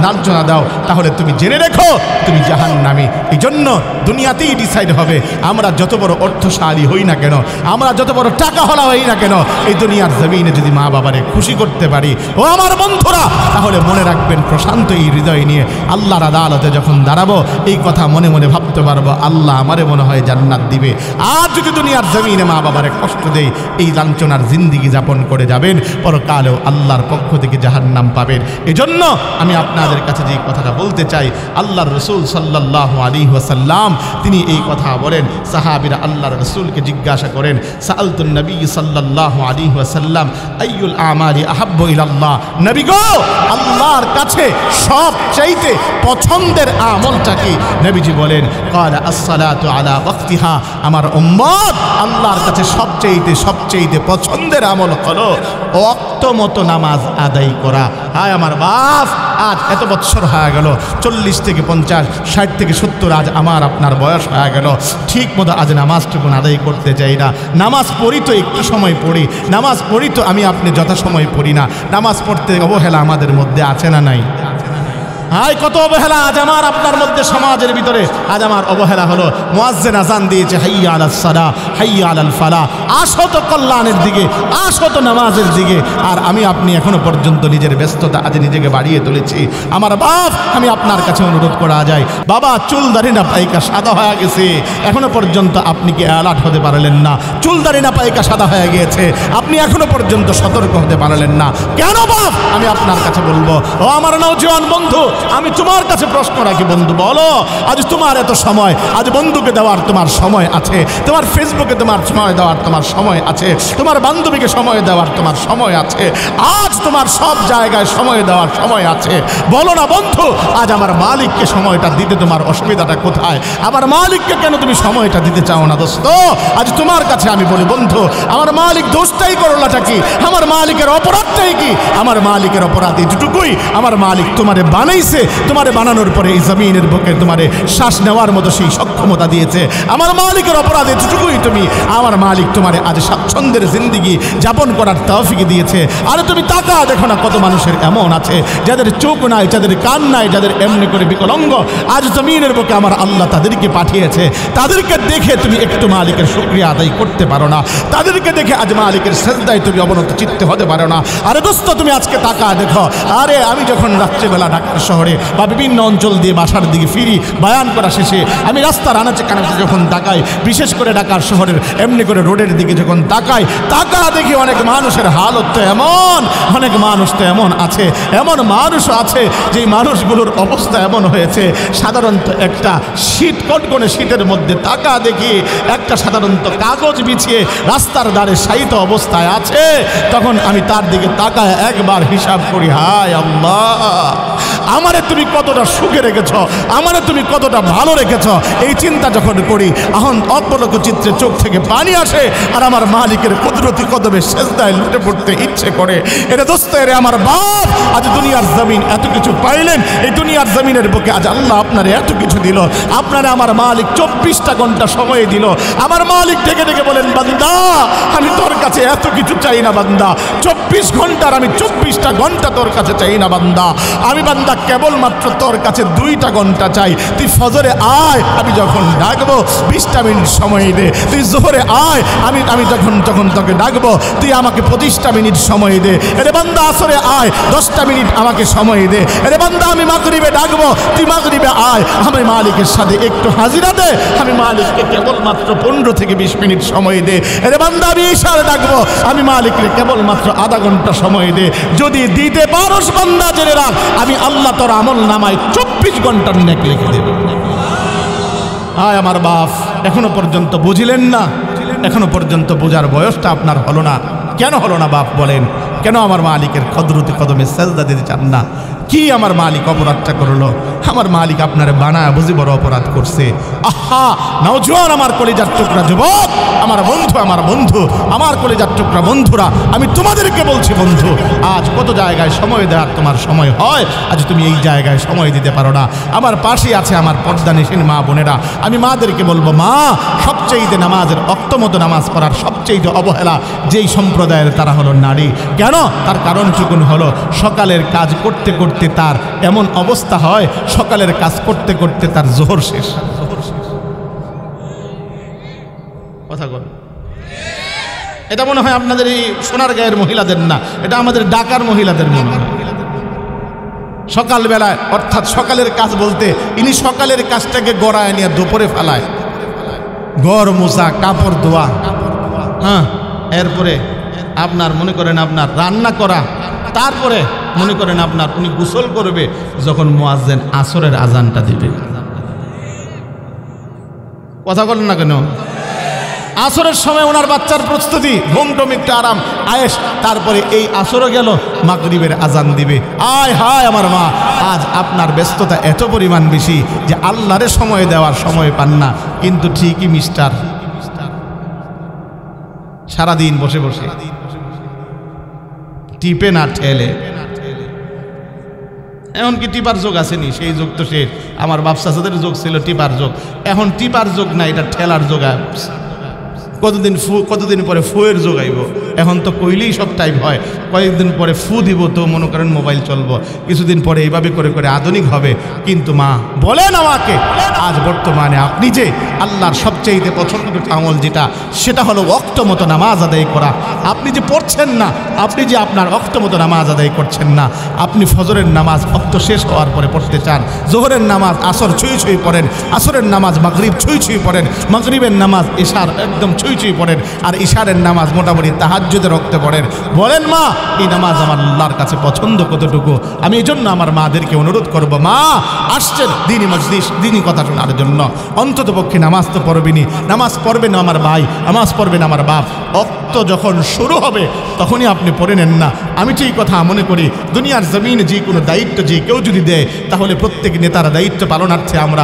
লাঞ্ছনা দাও, তাহলে তুমি জেনে রেখো তুমি জাহান্নামী। এই জন্য দুনিয়াতেই ডিসাইড হবে, আমরা যত বড় অর্থশালী হই না কেন, আমরা যত বড় টাকা হলা হই না কেন, এই দুনিয়ার জমিনে যদি মা বাবারে খুশি করতে পারি, ও আমার বন্ধুরা, তাহলে মনে রাখবেন, প্রশান্ত এই হৃদয় নিয়ে আল্লাহর আদালতে যখন দাঁড়াবো, এই কথা মনে মনে ভাবতে পারবো, আল্লাহ আমারে মনে হয় জান্নাত দিবে। আর যদি দুনিয়ার জমিনে মা বাবারে কষ্ট দেই, এই লাঞ্ছনার জিন্দিগি যাপন করে যাবেন, পরকালেও আল্লাহর পক্ষ থেকে জাহান্নাম পাবেন। এজন্য আমি আপনাদের কাছে যে কথাটা বলতে চাই, আল্লাহর রাসূল সাল্লাল্লাহু আলাইহি ওয়াসাল্লাম তিনি এই কথা বলেন। সাহাবীরা আল্লাহর রাসূলকে জিজ্ঞাসা করেন, সাআলতুন নবী সাল্লাল্লাহু আলাইহি ওয়াসাল্লাম আইয়ুল আমালি আহাব্বু ইলাল্লাহ, নবী গো, আল্লাহর কাছে সবচাইতে পছন্দের আমলটা কি? নবীজি বলেন, ক্বালা আস-সালাতু আলা ওয়াক্তিহা, আমার উম্মত, আল্লাহর কাছে সবচাইতে পছন্দের আমল হলো ওয়াক্ত মতো নামাজ আদায় করা। হায় আমার বাপ, আজ এত বৎসর হয়ে গেল, 40 থেকে 50, 60 থেকে 70, আজ আমার আপনার বয়স হয়ে গেল, ঠিক মতো আজ নামাজটুকু আদায় করতে চাই না। নামাজ পড়ি তো একটু সময় পড়ি, নামাজ পড়ি তো আমি আপনি যথাসময় পড়ি না। নামাজ পড়তে অবহেলা আমাদের মধ্যে আছে না নাই? হায় কত অবহেলা আজ আমার আপনার মধ্যে, সমাজের ভিতরে আজ আমার অবহেলা হলো। মুয়াজ্জিন আযান দিয়েছে, হাইয়া আলাস সালাহ, হাইয়া আলাল ফালাহ, আসো তো কল্যাণের দিকে, আসো তো নামাজের দিকে। আর আমি আপনি এখনো পর্যন্ত নিজের ব্যস্ততা আজ নিজেকে বাড়িয়ে তুলেছি। আমার বাপ, আমি আপনার কাছে অনুরোধ করা যায়, বাবা চুল দাড়ি না পাইকা সাদা হয়ে গেছে, এখনো পর্যন্ত আপনি কি অ্যালার্ট হতে পারলেন না? চুল দাড়ি না পাইকা সাদা হয়ে গিয়েছে, আপনি এখনো পর্যন্ত সতর্ক হতে পারলেন না কেন বাপ? আমি আপনার কাছে বলবো, ও আমার নওজোয়ান বন্ধু, আমি তোমার কাছে প্রশ্ন রাখি, বন্ধু বলো, আজ তোমার এত সময়, আজ বন্ধুকে দেওয়ার তোমার সময় আছে, তোমার ফেসবুকে তোমার সময় দেওয়ার তোমার সময় আছে, তোমার বান্ধবীকে সময় দেওয়ার তোমার সময় আছে, আজ তোমার সব জায়গায় সময় দেওয়ার সময় আছে। বলো না বন্ধু, আজ আমার মালিককে সময়টা দিতে তোমার অসুবিধাটা কোথায়? আমার মালিককে কেন তুমি সময়টা দিতে চাও না দোস্ত? আজ তোমার কাছে আমি বলি, বন্ধু, আমার মালিক দোষটাই করলাটা কি? আমার মালিকের অপরাধটাই কি? আমার মালিকের অপরাধ এটুকুই, আমার মালিক তোমারে বানাইছে দিয়েছে, তোমারে বানানোর পরে এই জমিনের বুকে তোমারে শ্বাস নেওয়ার মতো সেই সক্ষমতা দিয়েছে। আমার মালিকের অপরাধ এতটুকুই তুমি, আমার মালিক তোমারে আজ স্বাচ্ছন্দ্যের জিন্দিগি যাপন করার তৌফিক দিয়েছে। আরে তুমি তাকা দেখো না, কত মানুষের এমন আছে যাদের চোখ নাই, যাদের কান নাই, যাদের এমনি করে বিকলাঙ্গ, আজ জমিনের বুকে আমার আল্লাহ তাদেরকে পাঠিয়েছে। তাদেরকে দেখে তুমি একটু মালিকের শুকরিয়া আদায় করতে পারো না, তাদেরকে দেখে আজ মালিকের সেজদায় তুমি অবনত চিত্তে হতে পারো না। আরে দোস্ত তুমি আজকে তাকা দেখো, আরে আমি যখন রাত্রেবেলা ঢাকার শহরে বা বিভিন্ন অঞ্চল দিয়ে বাসার দিকে ফিরি বয়ান করা শেষে, আমি রাস্তার আনাচে কানাচে যখন তাকাই, বিশেষ করে ঢাকার শহরের এমনি করে রোডের দিকে যখন তাকাই, তাকা দেখি অনেক মানুষের হালত তো এমন, অনেক মানুষ তো এমন আছে, এমন মানুষও আছে যেই মানুষগুলোর অবস্থা এমন হয়েছে, সাধারণত একটা শীত কটকনে শীতের মধ্যে তাকা দেখি একটা সাধারণত কাগজ বিছিয়ে রাস্তার ধারে শায়িত অবস্থায় আছে। তখন আমি তার দিকে তাকায় একবার হিসাব করি, হায় আল্লাহ, আমারে তুমি কতটা সুখে রেখেছ, আমারে তুমি কতটা ভালো রেখেছ। এই চিন্তা যখন করি, এখন অপলক চিত্রে চোখ থেকে পানি আসে, আর আমার মালিকের কুদরতি কদমে সেজদায় লুটে পড়তে ইচ্ছে করে। এটা দোস্ত, এরে আমার বাপ, আজ দুনিয়ার জমিন এত কিছু পাইলেন, এই দুনিয়ার জমিনের বুকে আজ আল্লাহ আপনারে এত কিছু দিল, আপনারে আমার মালিক 24টা ঘন্টা সময় দিল। আমার মালিক ডেকে ডেকে বলেন, বান্দা আমি তোর কাছে এত কিছু চাই না বান্দা, 24 ঘন্টার আমি 24টা ঘন্টা তোর কাছে চাই না বান্দা, আমি বান্দা কেবলমাত্র তোর কাছে 2টা ঘন্টা চাই। তুই ফজরে আয়, আমি যখন ডাকবো 20টা মিনিট সময় দে। তুই জোহরে আয়, আমি যখন তোকে ডাকবো তুই আমাকে 25টা মিনিট সময় দে। এরে বান্দা আসরে আয়, 10টা মিনিট আমাকে সময় দে। এরে বান্দা আমি মাগরিবে ডাকবো, তুই মাগরিবে আয়, আমি মালিকের সাথে একটু হাজিরা দে, আমি মালিককে কেবলমাত্র 15 থেকে 20 মিনিট সময় দে। এরে বান্দা আমি ইশারে ডাকবো, আমি মালিককে কেবলমাত্র আধা ঘন্টা সময় দে। যদি দিতে পারোস বান্দা জেনে রাখ, আমি আল্লাহ তোর আমল নামায় 24 ঘন্টার নেক লিখে দেব। আয় আমার বাপ, এখনো পর্যন্ত বুঝিলেন না? এখনো পর্যন্ত বোঝার বয়সটা আপনার হলো না। কেন হলো না বাপ বলেন? কেন আমার মালিকের কদরতি কদমে সেজদা দিতে চান না? কি আমার মালিক অপরাধটা করলো? আমার মালিক আপনারে বানায় বুঝি বড় অপরাধ করছে। আহা নওজোয়ান, আমার কলিজার টুকরা যুবক, আমার বন্ধু, আমার কলিজার টুকরা বন্ধুরা, আমি তোমাদেরকে বলছি বন্ধু, আজ কত জায়গায় সময় দেওয়ার তোমার সময় হয়, আজ তুমি এই জায়গায় সময় দিতে পারো না। আমার পাশে আছে আমার পর্দানিশীন মা বোনেরা, আমি মাদেরকে বলবো, মা সবচেয়ে নামাজের অক্তমতো নামাজ পড়ার সবচেয়ে অবহেলা যেই সম্প্রদায়ের তারা হলো নারী। কেন? তার কারণটুকু হলো সকালের কাজ করতে করতে তার এমন অবস্থা হয়, সকালের কাজ করতে করতে তার জোহর শেষ। কথা বল, এটা মনে হয় আপনাদের এই সোনারগাঁয়ের মহিলাদের না, এটা আমাদের ঢাকার মহিলাদের মনে হয়। সকালবেলায়, অর্থাৎ সকালের কাজ বলতে ইনি সকালের কাজটাকে গড়ায় নিয়ে দুপুরে ফেলায়, ঘর মোছা, কাপড় ধোয়া, হ্যাঁ, এরপরে আপনার মনে করেন আপনার রান্না করা, তারপরে মনে করেন আপনার উনি গোসল করবে যখন মুয়াজ্জিন আসরের আজানটা দিবে। কথা বলেন না কেন? আসরের সময় ওনার বাচ্চার প্রস্তুতি, ঘুম টুম একটু আরাম আয়েশ, তারপরে এই আসরও গেল, মাগরিবের আজান দিবে। আয় হায় আমার মা, আজ আপনার ব্যস্ততা এত পরিমাণ বেশি যে আল্লাহরে সময় দেওয়ার সময় পান না, কিন্তু ঠিকই মিস্টার সারাদিন বসে বসে টিপে না ঠেলে। এমনকি টিপার যোগ আসেনি, সেই যোগ তো শেষ। আমার বাপসাদের যোগ ছিল টিপার যোগ, এখন টিপার যোগ না, এটা ঠেলার যোগ। কতদিন পরে ফুয়ের যোগ আইব, এখন তো কইলেই সব টাইপ হয়। কয়েকদিন পরে ফু দিব তো মনে করেন মোবাইল চলবো, কিছুদিন পরে এইভাবে করে করে আধুনিক হবে। কিন্তু মা বলেন আমাকে, আজ বর্তমানে আপনি যে আল্লাহর সবচেয়ে পছন্দের আমল যেটা, সেটা হলো ওয়াক্ত মতো নামাজ আদায় করা। আপনি যে পড়ছেন না, আপনি যে আপনার ওয়াক্ত মতো নামাজ আদায় করছেন না, আপনি ফজরের নামাজ ওয়াক্ত শেষ হওয়ার পরে পড়তে চান, জোহরের নামাজ আসর ছুঁই ছুঁই পড়েন, আসরের নামাজ মাগরিব ছুঁই ছুঁই পড়েন, মাগরিবের নামাজ ইশার একদম ছুঁই ছুঁই পড়েন, আর ইশারের নামাজ মোটামুটি তাহাজ্জুদের রক্তে পড়েন। বলেন মা, এই নামাজ আমার আল্লাহর কাছে পছন্দ কতটুকু? আমি এই জন্য আমার মাদেরকে অনুরোধ করব, মা আসছেন দিনী মজলিস, দিনী কথা শোনার জন্য, অন্তত পক্ষে নামাজ তো পড়বেনি, নামাজ পড়বেন আমার ভাই, নামাজ পড়বেন আমার বাপ, রক্ত যখন শুরু হবে তখনই আপনি পড়ে নেন না। আমি তো এই কথা মনে করি দুনিয়ার জমিনে যে কোনো দায়িত্ব যে কেউ যদি দেয় তাহলে প্রত্যেক নেতার দায়িত্ব পালনার্থে আমরা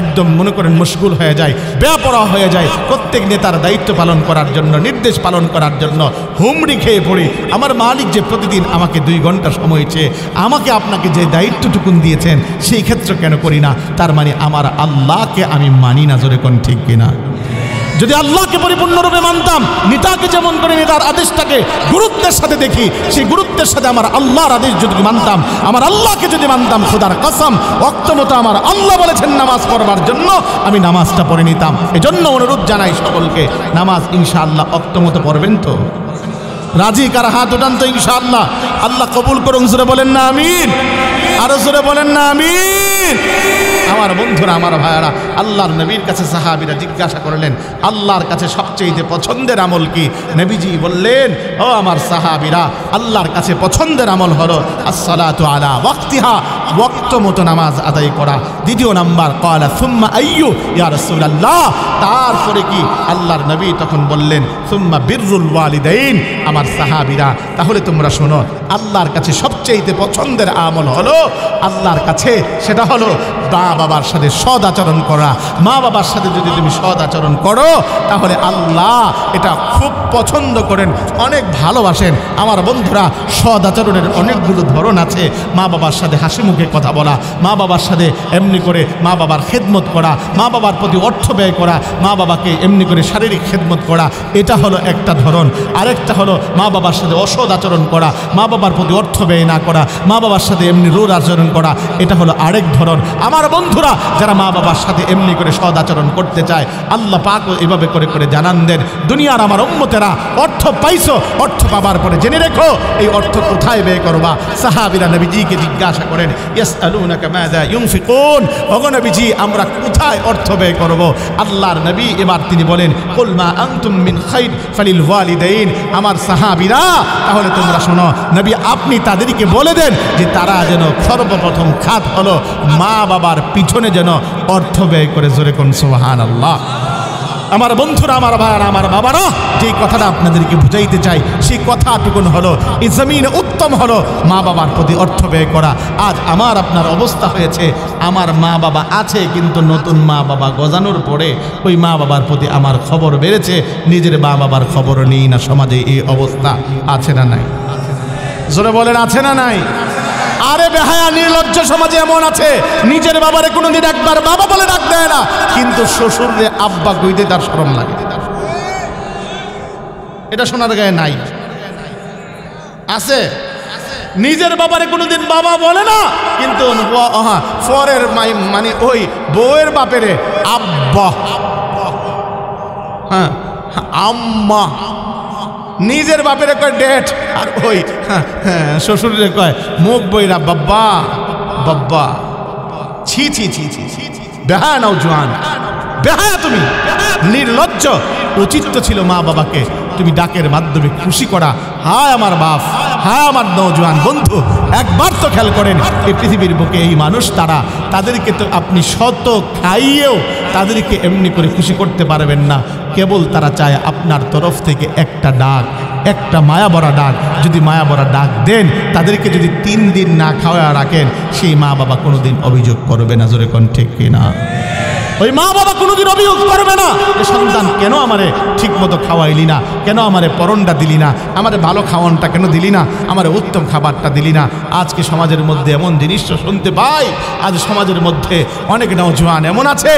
একদম মনে করেন মশগুল হয়ে যাই, বেপরোয়া হয়ে যায়। প্রত্যেক নেতার দায়িত্ব পালন করার জন্য, নির্দেশ পালন করার জন্য হুমড়ি খেয়ে পড়ি। আমার মালিক যে প্রতিদিন আমাকে 2 ঘন্টা সময় চেয়ে আমাকে আপনাকে যে দায়িত্বটুকুন দিয়েছেন সেই ক্ষেত্রে কেন করি না? তার মানে আমার আল্লাহকে আমি মানি না। জোরে কোন ঠিক কিনা? যদি আল্লাহকে পরিপূর্ণরূপে মানতাম, নেতাকে যেমন করে নেতার আদেশটাকে গুরুত্বের সাথে দেখি, সেই গুরুত্বের সাথে আমার আল্লাহর আদেশ যদি মানতাম, আমার আল্লাহকে যদি মানতাম, খোদার কসম ওয়াক্ত মতো আমার আল্লাহ বলেছেন নামাজ পড়বার জন্য, আমি নামাজটা পড়ে নিতাম। এজন্য অনুরোধ জানাই সকলকে, নামাজ ইনশাআল্লাহ ওয়াক্ত মতো পড়বেন তো? রাজি? কারা হাত উঠান তো ইনশাআল্লাহ। আল্লাহ কবুল করুন। জোরে বলেন না আমিন। আরো জোরে বলেন না আমিন। আমার বন্ধুরা, আমার ভাইয়ারা, আল্লাহর নবীর কাছে সাহাবীরা জিজ্ঞাসা করলেন আল্লাহর কাছে সবচেয়ে পছন্দের আমল কি? নবীজি বললেন, ও আমার সাহাবীরা, আল্লাহর কাছে পছন্দের আমল হলো আসসালাতু আলা ওয়াক্তিহা, ওয়াক্ত মতো নামাজ আদায় করা। দ্বিতীয় নাম্বার ক্বালা সুম্মা আইয়ু ইয়া রাসূলুল্লাহ, তারপরে কি? আল্লাহর নবী তখন বললেন সুম্মা বিররুল ওয়ালিদাইন। আমার সাহাবীরা, তাহলে তোমরা শোনো, আল্লাহর কাছে সবচেয়ে পছন্দের আমল হলো আল্লাহর কাছে সেটা হলো মা বাবার সাথে সদ আচরণ করা। মা বাবার সাথে যদি তুমি সদ আচরণ করো তাহলে আল্লাহ এটা খুব পছন্দ করেন, অনেক ভালোবাসেন। আমার বন্ধুরা, সদ আচরণের অনেকগুলো ধরন আছে। মা বাবার সাথে হাসি মুখে কথা বলা, মা বাবার সাথে এমনি করে মা বাবার খেদমত করা, মা বাবার প্রতি অর্থ ব্যয় করা, মা বাবাকে এমনি করে শারীরিক খেদমত করা, এটা হলো একটা ধরন। আরেকটা হলো মা বাবার সাথে অসৎ আচরণ করা, মা বাবার প্রতি অর্থ ব্যয় না করা, মা বাবার সাথে এমনি রূঢ় আচরণ করা, এটা হলো আরেক ধরন। আমার বন্ধুরা, যারা মা বাবার সাথে এমনি করে সদ আচরণ করতে চায়, আল্লাহ পাক এভাবে করে করে জানান দেন, দুনিয়ার আমার উম্মতেরা, অর্থ পাইছো, অর্থ পাবার পরে জেনে রেখো এই অর্থ কোথায় ব্যয় করবা। সাহাবীরা নবীজিকে জিজ্ঞাসা করেন, ইয়াসআলুনাকা মাযা ইউনফিকুন, ওগো নবীজি, আমরা কোথায় অর্থ ব্যয় করব? আল্লাহর নবী এবার তিনি বলেন, কুল মা আনতুম মিন খাইর ফালিল ওয়ালিদাইন। আমার সাহাবীরা, তাহলে তোমরা শোনো, নবী আপনি তাদেরকে বলে দেন যে তারা যেন সর্বপ্রথম খাত হলো মা বাবার পিছনে যেন অর্থ ব্যয় করে। জোরে কোন সুবহানাল্লাহ। আমার বন্ধুরা, আমার ভাইয়ারা, আমার বাবারা, যেই কথাটা আপনাদেরকে বুঝাইতে চাই সেই কথাটুকুন হলো, এই জমিনে উত্তম হলো মা বাবার প্রতি অর্থ ব্যয় করা। আজ আমার আপনার অবস্থা হয়েছে, আমার মা বাবা আছে কিন্তু নতুন মা বাবা গজানোর পরে ওই মা বাবার প্রতি আমার খবর বেড়েছে, নিজের মা বাবার খবর নেই না। সমাজে এই অবস্থা আছে না নাই? জোরে বলেন, আছে না নাই? আরে বেহায়া নির্লজ্জ সমাজে এমন আছে, নিজের বাবারে কোনোদিন একবার বাবা বলে ডাক দেয় না, কিন্তু শ্বশুরে আব্বা কইতে তার শরম লাগে। এটা শোনার গায়ে নাই? আছে? নিজের বাবারে কোনোদিন বাবা বলে না, কিন্তু পরের মানে ওই বউয়ের বাপেরে আব্বা, হ্যাঁ আম্মা। নিজের বাপেরে কয় ডেট, আর ওই শ্বশুরে কয় মুখ বইরা বাব্বা বাব্বা। ছি ছি ছি ছি, বেহায়া নওজোয়ান, বেহায়া তুমি, নির্লজ্জ। উচিত তো ছিল মা বাবাকে তুমি ডাকের মাধ্যমে খুশি করা। হায় আমার বাপ, হায় আমার নওজোয়ান বন্ধু, একবার তো খেয়াল করেন, এই পৃথিবীর বুকে এই মানুষ তাদেরকে তো আপনি শত খাইয়েও তাদেরকে এমনি করে খুশি করতে পারবেন না। কেবল তারা চায় আপনার তরফ থেকে একটা ডাক, একটা মায়া ভরা ডাক। যদি মায়া ভরা ডাক দেন, তাদেরকে যদি 3 দিন না খাওয়া রাখেন, সেই মা বাবা কোনোদিন অভিযোগ করবে না। জোরে কোন ঠিক কিনা? ওই মা বাবা কোনোদিন অভিযোগ করবে না যে সন্তান কেন আমারে ঠিক মতো খাওয়াইলি না, কেন আমারে পরনটা দিলি না, আমারে ভালো খাওয়ানটা কেন দিলি না, আমারে উত্তম খাবারটা দিলি না। আজকে সমাজের মধ্যে এমন জিনিস শুনতে পাই, আজ সমাজের মধ্যে অনেক নওজোয়ান এমন আছে,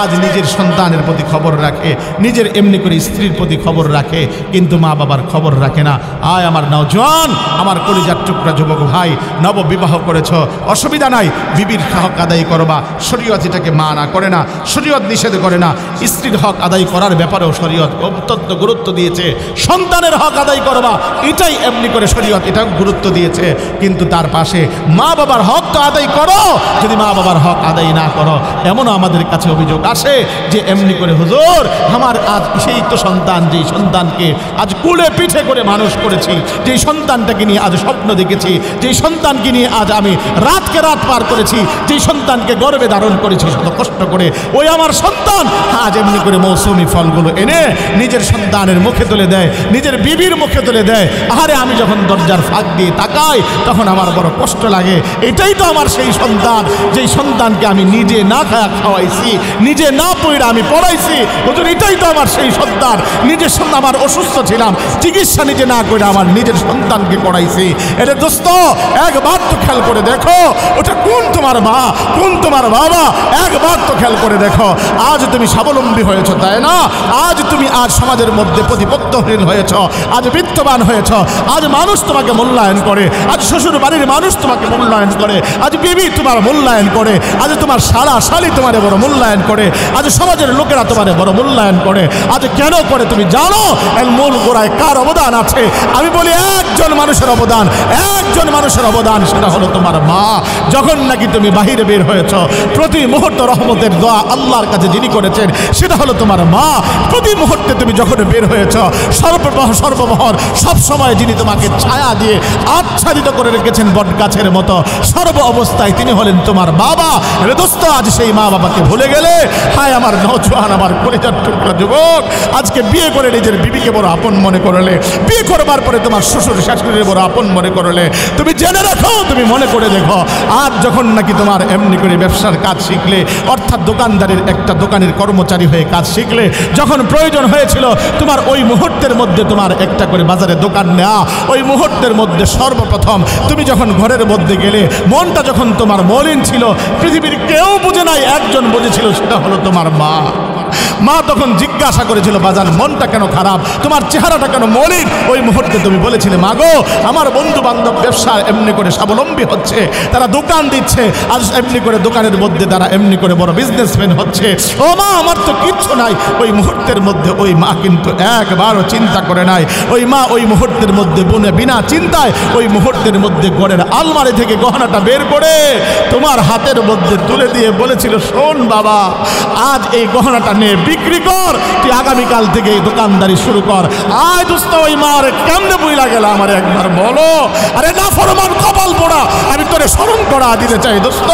আজ নিজের সন্তানের প্রতি খবর রাখে, নিজের এমনি করে স্ত্রীর প্রতি খবর রাখে, কিন্তু মা বাবার খবর রাখে না। আয় আমার নওজোয়ান, আমার কলিজার টুকরা যুবক ভাই, নববিবাহ করেছ, অসুবিধা নাই, বিবির হক আদায় করবা। শরীয়ত এটাকে মানা করে না, শরীয়ত নিষেধ করে না। স্ত্রীর হক আদায় করার ব্যাপারেও শরীয়ত অত্যন্ত গুরুত্ব দিয়েছে। সন্তানের হক আদায় করবা, এটাই এমনি করে শরীয়ত এটাও গুরুত্ব দিয়েছে। কিন্তু তার পাশে মা বাবার হক তো আদায় করো। যদি মা বাবার হক আদায় না করো, এমনও আমাদের কাছে অভিযোগ আসে যে এমনি করে হুজুর, আমার আজ সেই তো সন্তান, যেই সন্তানকে আজ কুলে পিঠে করে মানুষ করেছি, যেই সন্তানটাকে নিয়ে আজ স্বপ্ন দেখেছি, যেই সন্তানকে নিয়ে আজ আমি রাতকে রাত পার করেছি, যেই সন্তানকে গর্ভে ধারণ করেছি শত কষ্ট করে, ওই আমার সন্তান আজ এমনি করে মৌসুমি ফলগুলো এনে নিজের সন্তানের মুখে তুলে দেয়, নিজের বিবির মুখে তুলে দেয়। আরে আমি যখন দরজার ফাঁক দিয়ে তাকাই তখন আমার বড় কষ্ট লাগে। এটাই তো আমার সেই সন্তান, যেই সন্তানকে আমি নিজে না খাওয়াইছি, নিজে না পড়া আমি পড়াইছি। হুজুর এটাই তো আমার সেই সন্তান, নিজের সন্তান, আমার অসুস্থ ছিলাম, চিকিৎসা নিজে না করে আমার নিজের সন্তানকে পড়াইছি। এটা দোস্ত একবার তো খেয়াল করে দেখো, ওটা কোন তোমার মা, কোন তোমার বাবা, একবার তো খেয়াল করে দেখো। আজ তুমি স্বাবলম্বী হয়েছ, তাই না? আজ তুমি আজ সমাজের মধ্যে প্রতিপত্তহীন হয়েছ, আজ বিত্তবান হয়েছ, আজ মানুষ তোমাকে মূল্যায়ন করে, আজ শ্বশুর বাড়ির মানুষ তোমাকে মূল্যায়ন করে, আজ বিবি তোমার মূল্যায়ন করে, আজ তোমার শালা শালি তোমার বড় মূল্যায়ন করে, আজ সমাজের লোকেরা তোমার বড় মূল্যায়ন করে। আজ কেন করে তুমি জানো? এর মূল গোড়ায় কার অবদান আছে? আমি বলি একজন মানুষের অবদান, একজন মানুষের অবদান, সেটা হলো তোমার মা। যখন নাকি তুমি বাহিরে বের হয়েছ, প্রতি মুহূর্ত রহমতের দোয়া আল্লাহর কাছে যিনি করেছেন সেটা হলো তোমার মা। প্রতি মুহূর্তে তুমি যখন বের হয়েছ, সর্ববহর সব সময় যিনি তোমাকে ছায়া দিয়ে আচ্ছাদিত করে রেখেছেন বট গাছের মতো, সর্ব অবস্থায় তিনি হলেন তোমার বাবা। দোস্ত আজ সেই মা বাবাকে ভুলে গেলে, হায় আমার নওজোয়ান, আমার কলিজার টুকরা যুবক, আজকে বিয়ে করে নিজের বিবিকে বড় আপন মনে করলে, বিয়ে করবার পরে তোমার শ্বশুর শাশুড়ির বড় আপন মনে করলে। তুমি জেনে রাখো, তুমি মনে করে দেখো, আজ যখন নাকি তোমার এমনি করে ব্যবসার কাজ শিখলে, অর্থাৎ দোকানদারের একটা দোকানের কর্মচারী হয়ে কাজ শিখলে, যখন প্রয়োজন হয়েছিল তোমার ওই মুহূর্তের মধ্যে তোমার একটা করে বাজারে দোকান নেওয়া, ওই মুহূর্তের মধ্যে সর্বপ্রথম তুমি যখন ঘরের মধ্যে গেলে, মনটা যখন তোমার মলিন ছিল, পৃথিবীর কেউ বুঝে নাই, একজন বুঝেছিল, সেটা হলো তোমার মা। মা তখন জিজ্ঞাসা করেছিল, বাজান মনটা কেন খারাপ, তোমার চেহারাটা কেন মলিন? ওই মুহূর্তে তুমি বলেছিলে, মা গো, আমার বন্ধু বান্ধব ব্যবসা এমনি করে স্বাবলম্বী হচ্ছে, তারা দোকান দিচ্ছে, আজ এমনি করে দোকানের মধ্যে তারা এমনি করে বড় বিজনেসম্যান হচ্ছে। ও মা, আমার তো কিচ্ছু নাই। ওই মুহূর্তের মধ্যে ওই মা কিন্তু একবারও চিন্তা করে নাই। ওই মা ওই মুহূর্তের মধ্যে বিনা চিন্তায় ওই মুহূর্তের মধ্যে ঘরের আলমারি থেকে গহনাটা বের করে তোমার হাতের মধ্যে তুলে দিয়ে বলেছিল, শোন বাবা, আজ এই গহনাটা নিয়ে বিক্রি কর, তুই আগামীকাল থেকে এই দোকানদারি শুরু কর। আয় দোস্ত, ওই মার কেমনে বইলা গেল আমার একবার বলো। আরে না ফরমান কপাল পোড়া, আমি তোরে স্মরণ করা দিতে চাই দোস্ত।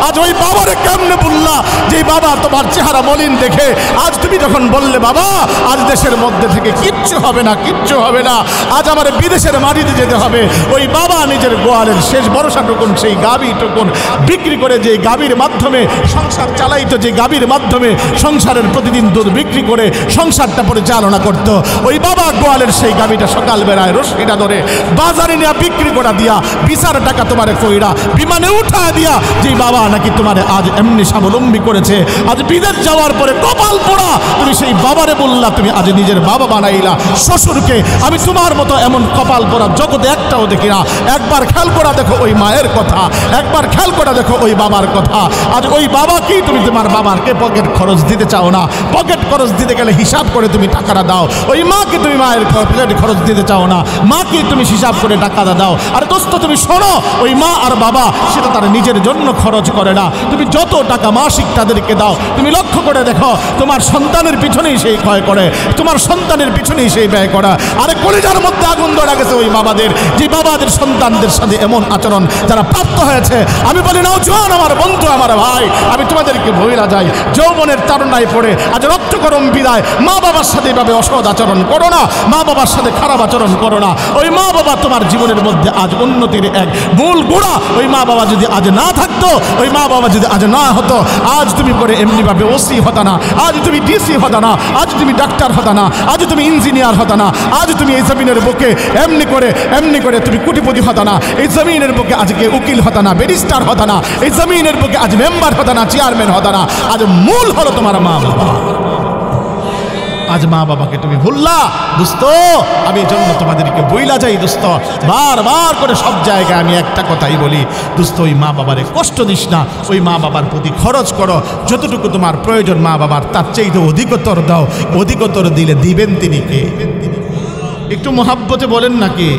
আজ ওই বাবারে কেমনে বললা, যে বাবা তোমার চেহারা মলিন দেখে আজ তুমি যখন বললে, বাবা আজ দেশের মধ্যে থেকে কিচ্ছু হবে না, কিচ্ছু হবে না, আজ আমার বিদেশের মাটিতে যেতে হবে। ওই বাবা নিজের গোয়ালের শেষ ভরসা টুকুন, সেই গাভী টুকুন বিক্রি করে, যে গাভীর মাধ্যমে সংসার চালাইতো, যে গাভীর মাধ্যমে সংসারের প্রতিদিন দুধ বিক্রি করে সংসারটা পরিচালনা করত, ওই বাবা গোয়ালের সেই গাভীটা সকালবেলায় রশিটা ধরে বাজারে নিয়ে বিক্রি করা দিয়া, বিচার টাকা তোমারে কইরা বিমানে উঠা দিয়া, যে বাবা নাকি তোমারে আজ এমনি স্বাবলম্বী করেছে, আজ বিদেশ যাওয়ার পরে কপাল পোড়া তুমি সেই বাবারে বললা, তুমি আজ নিজের বাবা বানাইলা শ্বশুরকে। আমি তোমার মতো এমন কপাল পোড়া জগতে একটাও দেখি না। একবার খেয়াল করা দেখো ওই মায়ের কথা, একবার খেয়াল করা দেখো ওই বাবার কথা। আজ ওই বাবাকেই তুমি তোমার বাবাকে পকেট খরচ দিতে চাও না, পকেট খরচ দিতে গেলে হিসাব করে তুমি টাকাটা দাও। ওই মাকে তুমি মায়ের পকেট খরচ দিতে চাও না, মাকে তুমি হিসাব করে টাকাটা দাও। আর দোস্ত তুমি শোনো, ওই মা আর বাবা সেটা তার নিজের জন্য খরচ করে না। তুমি যত টাকা মাসিক তাদেরকে দাও, তুমি লক্ষ্য করে দেখো তোমার সন্তানের পিছনেই সেই ক্ষয় করে, তোমার সন্তানের পিছনেই সেই ব্যয় করা। আরে কলিজার মধ্যে আগুন ধরে গেছে ওই বাবাদের, যে বাবাদের সন্তানদের সাথে এমন আচরণ যারা প্রাপ্ত হয়েছে। আমি বলি নাও জোয়ান আমার বন্ধু, আমার ভাই, আমি তোমাদেরকে বইলা যাই, যৌবনের তারুণ্যায় পড়ে আজ রক্ত গরম বিদায়, মা বাবার সাথে এভাবে অসৎ আচরণ করো না, মা বাবার সাথে খারাপ আচরণ করো না। ওই মা বাবা তোমার জীবনের মধ্যে আজ উন্নতির এক মূল গোড়া। ওই মা বাবা যদি আজ না থাকতো, ওই মা বাবা যদি আজ না হতো, আজ তুমি করে এমনিভাবে ওসি হতা না, আজ তুমি ডিসি হতা না, আজ তুমি ডাক্তার হতা না, আজ তুমি ইঞ্জিনিয়ার হতা না, আজ তুমি এই জমিনের বুকে এমনি করে তুমি কোটিপতি হতা না, এই জমিনের বুকে আজকে উকিল হতা না, ব্যারিস্টার হতা না, এই জমিনের বুকে আজ মেম্বার হতা না, চেয়ারম্যান হতা না। আজ মূল হলো তোমার মা বাবা। আজ মা বাবাকে তুমি ভুললা দোস্ত। আমি এই জন্য তোমাদেরকে বইলা যাই দোস্ত, বারবার করে সব জায়গায় আমি একটা কথাই বলি, দোস্ত ওই মা বাবারে কষ্ট দিস না, ওই মা বাবার প্রতি খরচ করো, যতটুকু তোমার প্রয়োজন মা বাবার তার চাইতে অধিকতর দাও। অধিকতর দিলে দিবেন তিনি কে? একটু মহাব্বতে বলেন নাকি?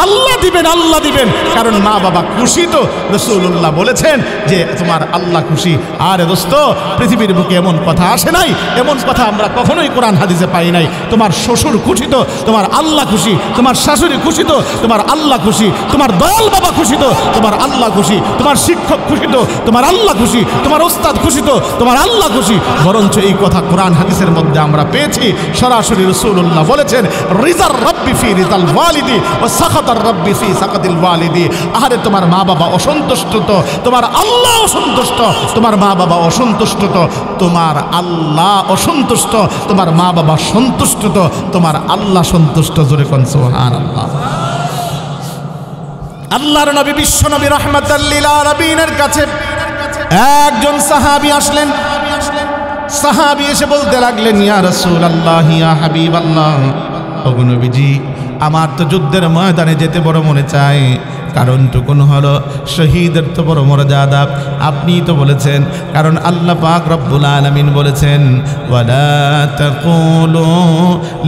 আল্লাহ দিবেন, আল্লাহ দিবেন। কারণ মা বাবা খুশি তো রাসূলুল্লাহ বলেছেন যে তোমার আল্লাহ খুশি। আরে দোস্ত, পৃথিবীর বুকে এমন কথা আসে নাই, এমন কথা আমরা কখনোই কোরআন হাদিসে পাই নাই। তোমার শ্বশুর খুশি তো তোমার আল্লাহ খুশি, তোমার শাশুড়ি খুশি তো তোমার আল্লাহ খুশি, তোমার দয়াল বাবা খুশি তো তোমার আল্লাহ খুশি, তোমার শিক্ষক খুশি তো তোমার আল্লাহ খুশি, তোমার ওস্তাদ খুশি তো তোমার আল্লাহ খুশি। বরঞ্চ এই কথা কোরআন হাদিসের মধ্যে আমরা পেয়েছি, সরাসরি রাসূলুল্লাহ বলেছেন রিজার রাব্বি ফি রিজাল ওয়ালিদি ওয়া সাখাতার রাব্বি ফি সাখাতিল ওয়ালিদি। আরে তোমার মা বাবা অসন্তুষ্ট তো তোমার আল্লাহ অসন্তুষ্ট, তোমার মা বাবা অসন্তুষ্ট তো তোমার আল্লাহ অসন্তুষ্ট, তোমার মা বাবা সন্তুষ্ট তো তোমার আল্লাহ সন্তুষ্ট। জোরে কোন সুবহানাল্লাহ। আল্লাহর নবী বিশ্ব নবী রাহমাতাল লিল আলামিনের কাছে একজন সাহাবী আসলেন। সাহাবী এসে বলতে লাগলেন, ইয়া রাসূলুল্লাহ, ইয়া হাবিবাল্লাহ, ওগো নবীজি, আমার তো যুদ্ধের ময়দানে যেতে বড় মনে চায়। কারণটুকুন হলো শহীদের তো বড় মর্যাদা। আপনি তো বলেছেন, কারণ আল্লাহ পাক রব্বুল আলামিন বলেছেন, ওয়ালা তাকুলু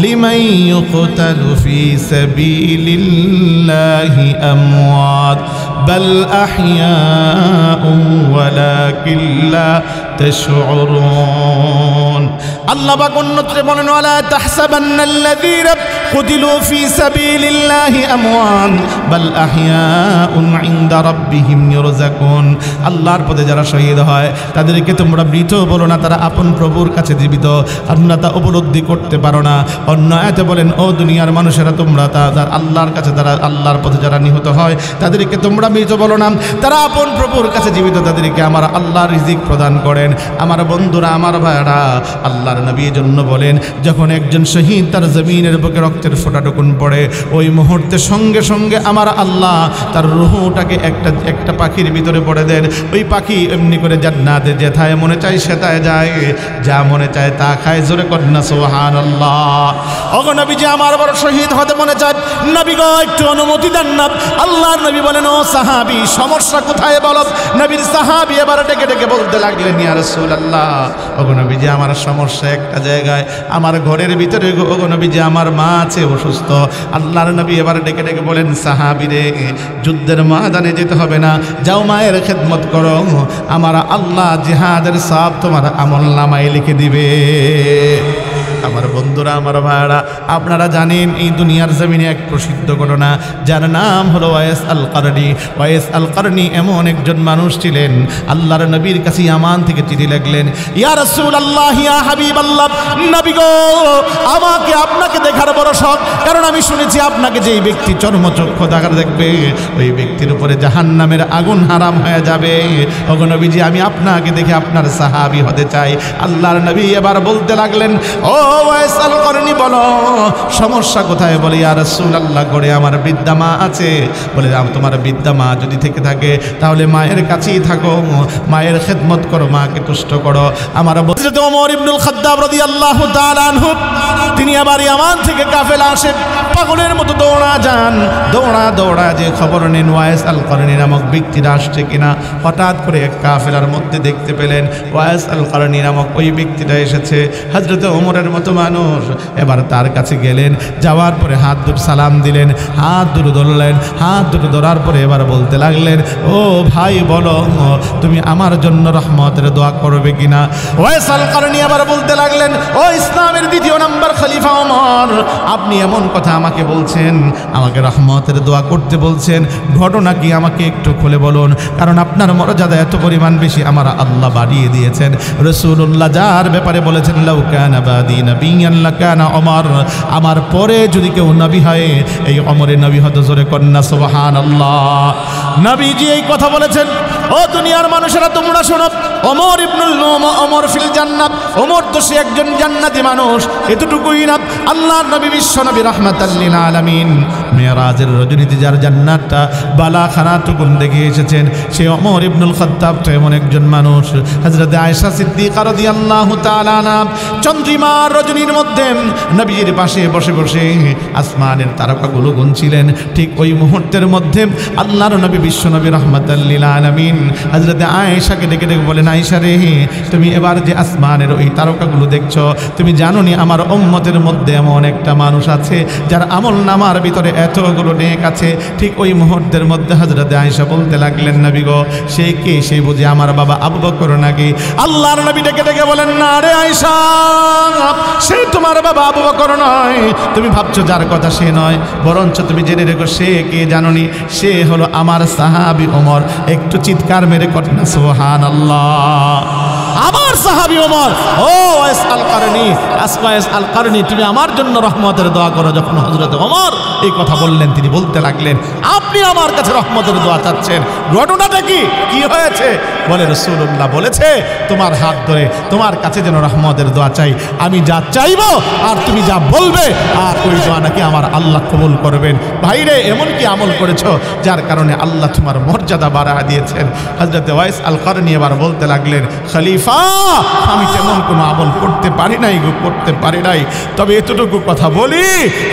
লিমান ইউকতালু ফি সাবিলিল্লাহি আমওয়াত বাল আহইয়াউ ওয়ালাকিন লা তাশউরুন। আল্লাহ পাক অন্যত্রে বলেন, ওয়ালা তাহসাবান্নাল্লাযীনা কুতিলু ফি সাবিলিল্লাহি আমওয়াত বাল আহইয়াউন ইনদা রাব্বিহিম ইরযাকুন। আল্লাহর পথে যারা শহীদ হয় তাদেরকে তোমরা মৃত বলো না, তারা আপন প্রভুর কাছে জীবিত। তোমরা তা উপলব্ধি করতে পারো না। অন্য আয়াতে বলেন, ও দুনিয়ার মানুষেরা, তোমরা তার আল্লাহর কাছে, তারা আল্লাহর পথে যারা নিহত হয় তাদেরকে তোমরা মৃত বলো না, তারা আপন প্রভুর কাছে জীবিত। তাদেরকে আমার আল্লাহ রিজিক প্রদান করেন। আমার বন্ধুরা, আমার ভাইরা, আল্লাহর নবী জন্য বলেন, যখন একজন শহীদ তার জমিনের বুকে রক্তের ফোঁটাটুকুন পড়ে, ওই মুহূর্তে সঙ্গে সঙ্গে আমার আল্লাহ তার রূহটাকে একটা পাখির ভিতরে পড়ে দেন। ওই পাখি এমনি করে জান্নাতে যেথায় মনে চায় সেটায় যায়, যা মনে চায় তা খায়। জোরে কন্যা সুবহানাল্লাহ। ওগো নবীজি, আমার বড় শহীদ হতে মনে চায়, নবী গো একটু অনুমতি দেন না। আল্লাহর নবী বলেন, ও সাহাবী, সমস্যা কোথায় বলো। নবীর সাহাবী এবার ডেকে ডেকে বলতে লাগলেন, ইয়া রাসূলুল্লাহ, ওগো নবীজি, আমার সমস্যা একটা জায়গায়, আমার ঘরের ভিতরে। ওগো নবীজি, আমার মা আছে অসুস্থ। আল্লাহর নবী এবার ডেকে ডেকে বলেন, সাহাবী রে, যুদ্ধের ময়দানে যেতে হবে না, যাও মায়ের খেদমত করো, আমার আল্লাহ জিহাদের সব তোমার আমলনামায় লিখে দিবে। আমার বন্ধুরা, আমার ভাইরা, আপনারা জানেন এই দুনিয়ার জমিনে এক প্রসিদ্ধ ঘটনা, যার নাম হলো ওয়াইস আল কারনী। ওয়াইস আল কারনী এমন একজন মানুষ ছিলেন, আল্লাহর নবীর কাছে ইয়ামান থেকে চিঠি লিখলেন, ইয়া রাসূলুল্লাহ, ইয়া হাবিবাল্লাহ, নবী গো, আমাকে আপনাকে দেখার বড় শখ। কারণ আমি শুনেছি আপনাকে যেই ব্যক্তি চর্মচক্ষু দেখার দেখবে, ওই ব্যক্তির উপরে জাহান্নামের আগুন হারাম হয়ে যাবে। ওগো নবীজি, আমি আপনাকে দেখে আপনার সাহাবী হতে চাই। আল্লাহর নবী এবার বলতে লাগলেন, ও ওয়াইস আল কারনী, বলো সমস্যা কোথায়। বলে, ইয়া রাসূলুল্লাহ, ঘরে আমার বৃদ্ধা মা আছে। বলে, তোমার বৃদ্ধা মা যদি থেকে থাকে তাহলে মায়ের কাছেই থাকো, মায়ের খেদমত করো, মাকে তুষ্ট করো। আমার হযরত ওমর ইবনুল খাত্তাব রাদিয়াল্লাহু তাআলা আনহু, তিনি আবার ইয়ামান থেকে কাফেলা আসে, পাগলের মতো দৌড়া যে খবর নেন ওয়াইস আল কারনী নামক ব্যক্তিরা আসছে কিনা। হঠাৎ করে এক কাফেলার মধ্যে দেখতে পেলেন ওয়াইস আল কারনী নামক ওই ব্যক্তিটা এসেছে, হযরত ওমরের মতো মানুষ। এবার তার কাছে গেলেন, যাওয়ার পরে হাত দুটো সালাম দিলেন, হাত দুটো ধরলেন। হাত দুটো ধরার পরে এবার বলতে লাগলেন, ও ভাই, বলো তুমি আমার জন্য রহমতের দোয়া করবে কিনা। ওয়াইস আল কারনী আবার বলতে লাগলেন, ও ইসলামের দ্বিতীয় নম্বর খলিফা ওমর, আপনি এমন কথা আমাকে বলছেন, আমাকে রহমতের দোয়া করতে বলছেন, ঘটনা কি আমাকে একটু খুলে বলুন। কারণ আপনার মর্যাদা এত পরিমাণ বেশি আমার আল্লাহ বাড়িয়ে দিয়েছেন। রাসূলুল্লাহ যার ব্যাপারে বলেছেন, লাউ কানা বাদি নাবিয়্যান লাকানা ওমর, আমার পরে যদি কেউ নবী হয় এই ওমরের নবী হতো। জোরে কন্যা সুবহানাল্লাহ। নবীজি এই কথা বলেছেন। ও দুনিয়ার মানুষেরা, তোমরা শোনো, ওমর ইবনুল ওমর ফিল জান্নাত, ওমর তো সে একজন জান্নাতি মানুষ। এতটুকুই না, আল্লাহর নবী বিশ্ব নবী রাহমাতাল লিল আলামিন মেরাজের রজনীতে যার জান্নাতটা বালাখানাটুকুন দেখে এসেছেন, সে ওমর ইবনুল খাত্তাব তো এমন একজন মানুষ। হযরত আয়েশা সিদ্দিকা রাদিয়াল্লাহু তাআলা আনহা চন্দ্রিমার রজনীর মধ্যে নবীজির পাশে বসে বসে আসমানের তারকাগুলো গুনছিলেন। ঠিক ওই মুহূর্তের মধ্যে আল্লাহর নবী বিশ্ব নবী রাহমাতাল লিল আলামিন হযরত আয়েশাকে ডেকে ডেকে বলেন, আয়েশা রে, তুমি এবার যে আসমানের ওই তারকাগুলো দেখছো, তুমি জানো নি আমার উম্মতের মধ্যে এমন একটা মানুষ আছে যার আমল নামার ভিতরে এত কতগুলো নেক আছে। ঠিক ওই মুহূর্তের মধ্যে হযরতে আয়েশা বলতে লাগলেন, নবী গো, সে কে? সে বুঝি আমার বাবা আবু বকর নাকি? আল্লাহর নবী ডেকে ডেকে বলেন, না রে আয়েশা, সে তোমার বাবা আবু বকর নয়। তুমি ভাবছো যার কথা সে নয়, বরঞ্চ তুমি জেনে রেখো সে কে জানোনি? সে হলো আমার সাহাবী ওমর। একটু চিৎকার মেরে করেন না সুবহানাল্লাহ। আমার সাহাবী ওমর। ও ওয়াইস আল কারনী, ওয়াইস আল কারনী, তুমি আমার জন্য রহমতের দোয়া করো। যখন হযরত ওমর এই কথা বললেন, তিনি বলতে লাগলেন, আপনি আমার কাছে রহমতের দোয়া চাচ্ছেন, ঘটনাটা কি? কি হয়েছে? বলে, রাসূলুল্লাহ বলেছে তোমার হাত ধরে তোমার কাছে যেন রহমতের দোয়া চাই। আমি যা চাইবো আর তুমি যা বলবে, আর ওই দোয়া নাকি আমার আল্লাহ কবুল করবেন। ভাইরে, এমন কি আমল করেছো যার কারণে আল্লাহ তোমার মর্যাদা বাড়ায় দিয়েছেন? হযরত ওয়াইস আল কারনী এবার বলতে লাগলেন, খলিফা, আমি তেমন কোনো আমল করতে পারি নাই গো, করতে পারি নাই। তবে এতটুকু কথা বলি,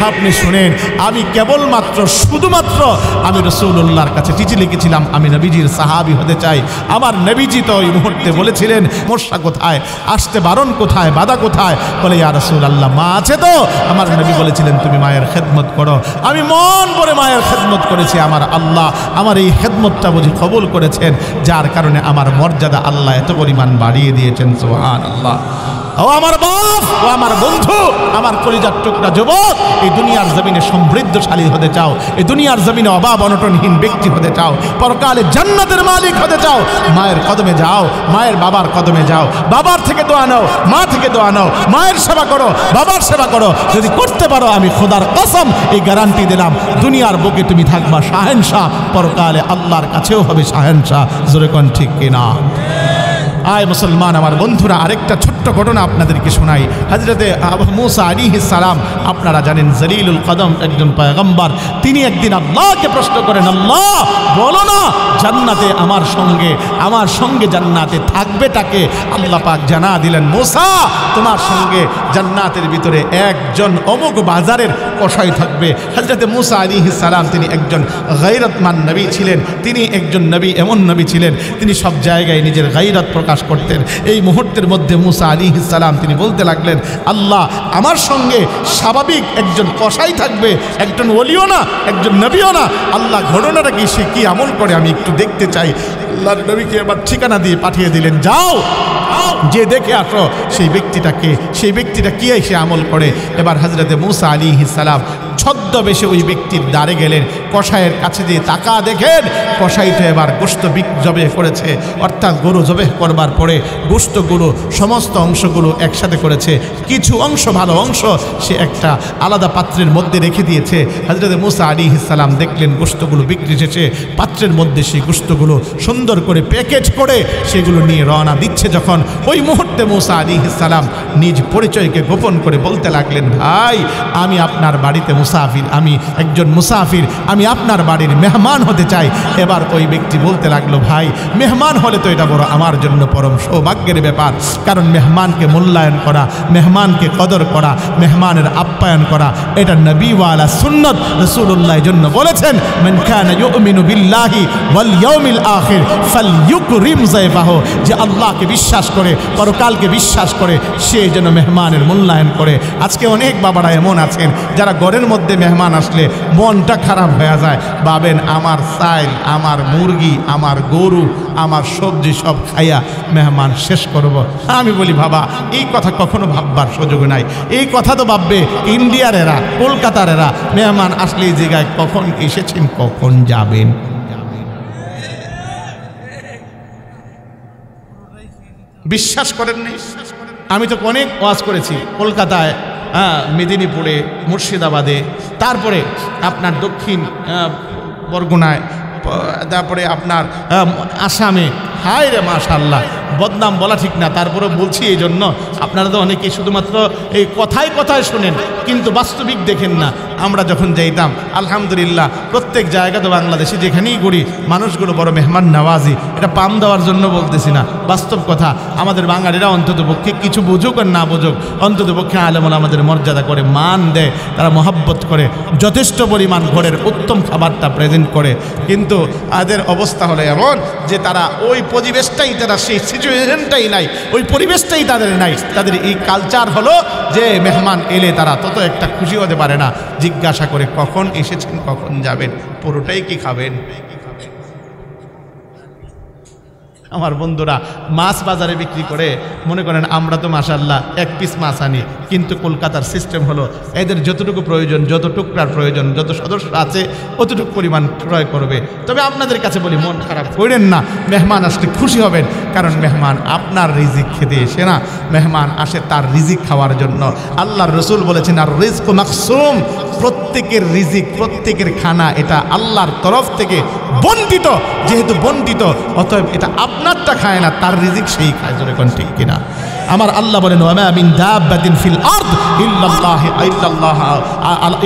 আপনি শুনেন, আমি কেবলমাত্র শুধুমাত্র আমি রাসূলুল্লাহর কাছে চিঠি লিখেছিলাম, আমি নবীজির সাহাবী হতে চাই। আমার নবীজি তো ওই মুহূর্তে বলেছিলেন, সমস্যা কোথায়, আসতে বারণ কোথায়, বাধা কোথায়? বলে, ইয়া রাসূলুল্লাহ, মা আছে তো? আমার নবী বলেছিলেন তুমি মায়ের খেদমত করো। আমি মন ভরে মায়ের খেদমত করেছি। আমার আল্লাহ আমার এই খেদমতটা বুঝি কবুল করেছেন, যার কারণে আমার মর্যাদা আল্লাহ এত পরিমাণ বাড়িয়ে দিয়েছেন। সুবহানাল্লাহ। ও আমার বাপ, ও আমার বন্ধু, আমার কলিজার টুকরা যুবক, এই দুনিয়ার জমিনে সমৃদ্ধশালী হতে চাও, এই দুনিয়ার জমিনে অভাব অনটনহীন ব্যক্তি হতে চাও, পরকালে জান্নাতের মালিক হতে চাও, মায়ের কদমে যাও, মায়ের বাবার কদমে যাও, বাবার থেকে দোয়া নাও, মা থেকে দোয়া নাও, মায়ের সেবা করো, বাবার সেবা করো। যদি করতে পারো, আমি খোদার কসম এই গ্যারান্টি দিলাম, দুনিয়ার বুকে তুমি থাকবা শাহেনশাহ, পরকালে আল্লাহর কাছেও হবে শাহেনশাহ। জোরে কোন ঠিক কিনা? আয় মুসলমান আমার বন্ধুরা, আরেকটা ছোট্ট ঘটনা আপনাদেরকে শোনাই। হযরতে মূসা আলাইহিস সালাম, আপনারা জানেন জলিলুল কদম একজন পয়গম্বর, তিনি একদিন আল্লাহকে প্রশ্ন করেন, আল্লাহ বলো না জান্নাতে আমার সঙ্গে জান্নাতে থাকবেটাকে? আল্লাহ পাক জানা দিলেন, মূসা তোমার সঙ্গে জান্নাতের ভিতরে একজন অমুক বাজারের কসাই থাকবে। হযরতে মূসা আলাইহিস সালাম তিনি একজন গায়রতমান নবী ছিলেন, তিনি একজন নবী, এমন নবী ছিলেন তিনি সব জায়গায় নিজের গায়রত প্রকাশ করতেন। এই মুহূর্তের মধ্যে মূসা আলাইহিস সালাম তিনি বলতে লাগলেন, আল্লাহ আমার সঙ্গে স্বাভাবিক একজন কসাই থাকবে, একজন ওলিও না, একজন নবীও না। আল্লাহ ঘটনাটা কি, সে কি আমল করে আমি একটু দেখতে চাই। আল্লাহর নবীকে এবার ঠিকানা দিয়ে পাঠিয়ে দিলেন, যাও যে দেখে আসো সেই ব্যক্তিটা কি সে আমল করে। এবার হযরতে মূসা আলাইহিস সালাম ছদ্মবেশে ওই ব্যক্তির দ্বারে গেলেন, কসাইয়ের কাছে দিয়ে তাকা দেখেন কসাই তো এবার গোশত জবে করেছে, অর্থাৎ গরু জবে করবার পরে গোশতগুলো সমস্ত অংশগুলো একসাথে করেছে, কিছু অংশ ভালো অংশ সে একটা আলাদা পাত্রের মধ্যে রেখে দিয়েছে। হযরতে মূসা আলাইহিস সালাম দেখলেন গোশতগুলো বিক্রি শেষে পাত্রের মধ্যে সেই গোশতগুলো সুন্দর করে প্যাকেজ করে সেগুলো নিয়ে রওনা দিচ্ছে। যখন ওই মুহূর্তে মূসা আলাইহিস সালাম নিজ পরিচয়কে গোপন করে বলতে লাগলেন, ভাই আমি আপনার বাড়িতে মুসাফির, আমি একজন মুসাফির, আমি আপনার বাড়ির মেহমান হতে চাই। এবার ওই ব্যক্তি বলতে লাগলো, ভাই মেহমান হলে তো এটা বড় আমার জন্য পরম সৌভাগ্যের ব্যাপার, কারণ মেহমানকে মূল্যায়ন করা, মেহমানকে কদর করা, মেহমানের আপ্যায়ন করা এটা নবীওয়ালা সুন্নত। রাসূলুল্লাহর জন্য বলেছেন, মান কানা ইউমিনু বিল্লাহি ওয়াল ইয়াউমিল আখির ফালইউকরিম যায়ফাহু, যে আল্লাহকে বিশ্বাস করে, পরকালকে বিশ্বাস করে, সে যেন মেহমানের মূল্যায়ন করে। আজকে অনেক বাবারা এমন আছেন যারা ঘরের মধ্যে মেহমান আসলে মনটা খারাপ হয়ে যায়, ভাবেন আমার চাইল, আমার মুরগি, আমার গরু, আমার সবজি সব খাইয়া মেহমান শেষ করব। আমি বলি, বাবা এই কথা কখনো ভাববার সুযোগ নাই। এই কথা তো ভাববে ইন্ডিয়ার এরা, কলকাতার এরা, মেহমান আসলে এই জায়গায় কখন এসেছেন, কখন যাবেন। বিশ্বাস করেন নি? আমি তো অনেক ওয়াজ করেছি কলকাতায়, মেদিনীপুরে, মুর্শিদাবাদে, তারপরে আপনার দক্ষিণ বরগুনায়, তারপরে আপনার আসামে। হায় রে মাশাআল্লাহ, বদনাম বলা ঠিক না, তারপরে বলছি এই জন্য আপনারা তো অনেকেই শুধুমাত্র এই কথায় কথায় শোনেন কিন্তু বাস্তবিক দেখেন না। আমরা যখন যাইতাম আলহামদুলিল্লাহ প্রত্যেক জায়গা তো বাংলাদেশে যেখানেই ঘুরি মানুষগুলো বড় মেহমান নওয়াজি, এটা পাম দেওয়ার জন্য বলতেছি না, বাস্তব কথা। আমাদের বাঙালিরা অন্তত পক্ষে কিছু বুঝুক আর না বুঝুক, অন্তত পক্ষে আলেমরা আমাদের মর্যাদা করে, মান দেয়, তারা মহব্বত করে, যথেষ্ট পরিমাণ ঘরের উত্তম খাবারটা প্রেজেন্ট করে। কিন্তু তাদের অবস্থা হলো এমন যে তারা ওই পরিবেশটাই তারা, সেই সিচুয়েশনটাই নাই, ওই পরিবেশটাই তাদের নাই। তাদের এই কালচার হলো যে মেহমান এলে তারা তত একটা খুশি হতে পারে না, জিজ্ঞাসা করে কখন এসেছেন, কখন যাবেন, পুরোটাই কি খাবেন। আমার বন্ধুরা মাছ বাজারে বিক্রি করে মনে করেন আমরা তো মাশাআল্লাহ এক পিস মাছ আনি, কিন্তু কলকাতার সিস্টেম হলো এদের যতটুকু প্রয়োজন, যত টুকরার প্রয়োজন, যত সদস্য আছে অতটুকু পরিমাণ ক্রয় করবে। তবে আপনাদের কাছে বলি, মন খারাপ করেন না, মেহমান আসলে খুশি হবেন, কারণ মেহমান আপনার রিজিক খেতে এসে না, মেহমান আসে তার রিজিক খাওয়ার জন্য। আল্লাহর রসুল বলেছেন আর রিজক মাকসুম, প্রত্যেকের রিজিক, প্রত্যেকের খানা এটা আল্লাহর তরফ থেকে বন্টিত। যেহেতু বন্টিত, অতএব এটা আপনারটা খায় না, তার রিজিক সেই খায়। জোরে কোন ঠিক কিনা? আমার আল্লাহ বলেন ওয়া মা মিন দাব্বাতিন ফিল আরদ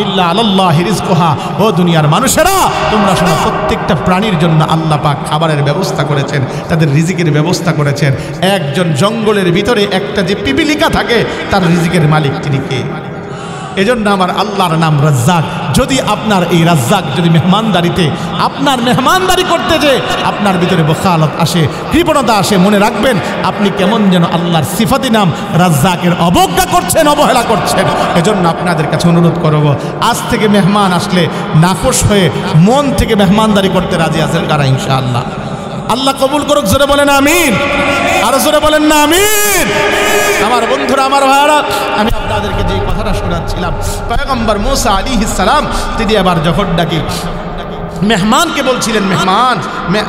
ইল্লা আলাল্লাহি রিজকুহা। ও দুনিয়ার মানুষেরা, তোমরা শোনো, প্রত্যেকটা প্রাণীর জন্য আল্লাহ পাক খাবারের ব্যবস্থা করেছেন, তাদের রিজিকের ব্যবস্থা করেছেন। একজন জঙ্গলের ভিতরে একটা যে পিপিলিকা থাকে, তার রিজিকের মালিক তিনি কে? এজন্য আমার আল্লাহর নাম রাজ্জাক। যদি আপনার এই রাজ্জাক যদি মেহমানদারিতে, আপনার মেহমানদারি করতে যে আপনার ভিতরে বখালত আসে, কৃপণতা আসে, মনে রাখবেন আপনি কেমন যেন আল্লাহর সিফাতি নাম রাজ্জাকের অবজ্ঞা করছেন, অবহেলা করছেন। এজন্য আপনাদের কাছে অনুরোধ করব, আজ থেকে মেহমান আসলে নাখোশ হয়ে মন থেকে মেহমানদারি করতে রাজি আছেন কারা? ইনশাআল্লাহ আল্লাহ কবুল করুক। জোরে বলেন আমিন, আরো জোরে বলেন না আমিন। আমার বন্ধুরা, আমার ভাইরা, আমি আপনাদেরকে যে কথাটা শোনাচ্ছিলাম, পয়গম্বর মুসা আলাইহিস সালাম তিনি আবার যখন ডাকি মেহমানকে বলছিলেন, মেহমান,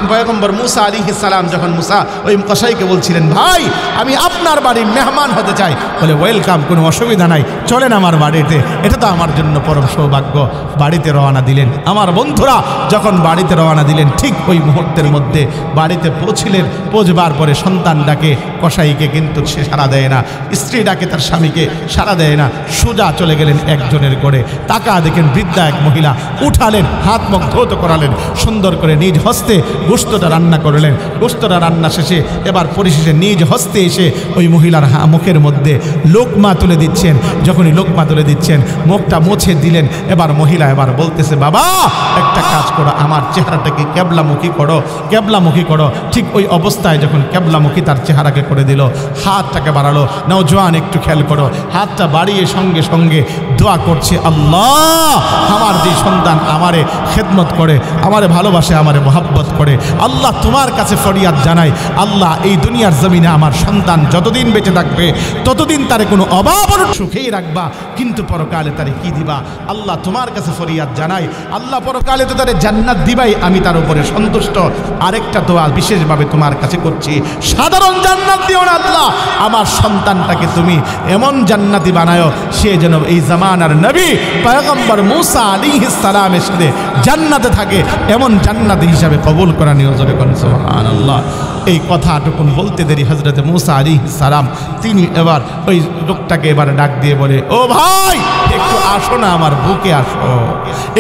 পয়গম্বর মুসা আলাইহিস সালাম যখন মুসা ওই কসাইকে বলছিলেন, ভাই আমি আপনার বাড়ির মেহমান হতে চাই, বলে ওয়েলকাম, কোনো অসুবিধা নাই, চলেন আমার বাড়িতে, এটা তো আমার জন্য পরম সৌভাগ্য। বাড়িতে রওনা দিলেন। আমার বন্ধুরা, যখন বাড়িতে রওনা দিলেন, ঠিক ওই মুহূর্তের মধ্যে বাড়িতে পৌঁছলেন। পৌঁছবার পরে সন্তান ডাকে কসাইকে, কিন্তু সে সাড়া দেয় না, স্ত্রী ডাকে তার স্বামীকে, সাড়া দেয় না। সোজা চলে গেলেন একজনের করে, তাকা দেখেন বৃদ্ধা এক মহিলা, উঠালেন, হাত মুখ ধৌত করালেন, সুন্দর করে নিজ হস্তে গোশতটা রান্না করলেন। গোশতটা রান্না শেষে এবার পরিশেষে নিজ হস্তে এসে ওই মহিলার মুখের মধ্যে লোকমা তুলে দিচ্ছেন। যখনই লোকমা তুলে দিচ্ছেন, মুখটা মুছে দিলেন। এবার মহিলা এবার বলতেছে, বাবা একটা কাজ করো, আমার চেহারাটাকে কেবলামুখী করো, কেবলামুখী করো। ঠিক ওই অবস্থায় যখন কেবলামুখী তার চেহারাকে করে দিল, হাতটাকে বাড়ালো। নওজোয়ান একটু খেয়াল করো, হাতটা বাড়িয়ে সঙ্গে সঙ্গে দোয়া করছে, আল্লাহ আমার যে সন্তান আমারে খেদমত করে, আমারে ভালোবাসে, আমারে মোহাব্বত করে, আল্লাহ তোমার কাছে ফরিয়াদ জানাই, আল্লাহ এই দুনিয়ার জমিনে আমার সন্তান যতদিন বেঁচে থাকবে ততদিন তারে কোনো অভাব সুখেই রাখবা, কিন্তু পরকালে তারে কি দিবা? আল্লাহ তোমার কাছে ফরিয়াদ জানাই, আল্লাহ পরকালে তো তারে জান্নাত দিবাই, আমি তার উপরে সন্তুষ্ট। আরেকটা দোয়া বিশেষভাবে তোমার কাছে করছি, সাধারণ জান্নাত দিও না আল্লাহ, আমার সন্তানটাকে তুমি এমন জান্নাতি বানায়ো, সে যেন এই জামানার নবী পয়গম্বর মুসা আলাইহিস সালামের সাথে জান্নাতে থাকে, এমন জান্নাতি হিসাবে কবুল করা নিয়জরে কোন সুবহানাল্লাহ। এই কথাটুকুন বলতে দেরি হযরত মুসা আলাইহিস সালাম তিনি এবার ওই লোকটাকে এবার ডাক দিয়ে বলে, ও ভাই একটু আসো না আমার বুকে আসো,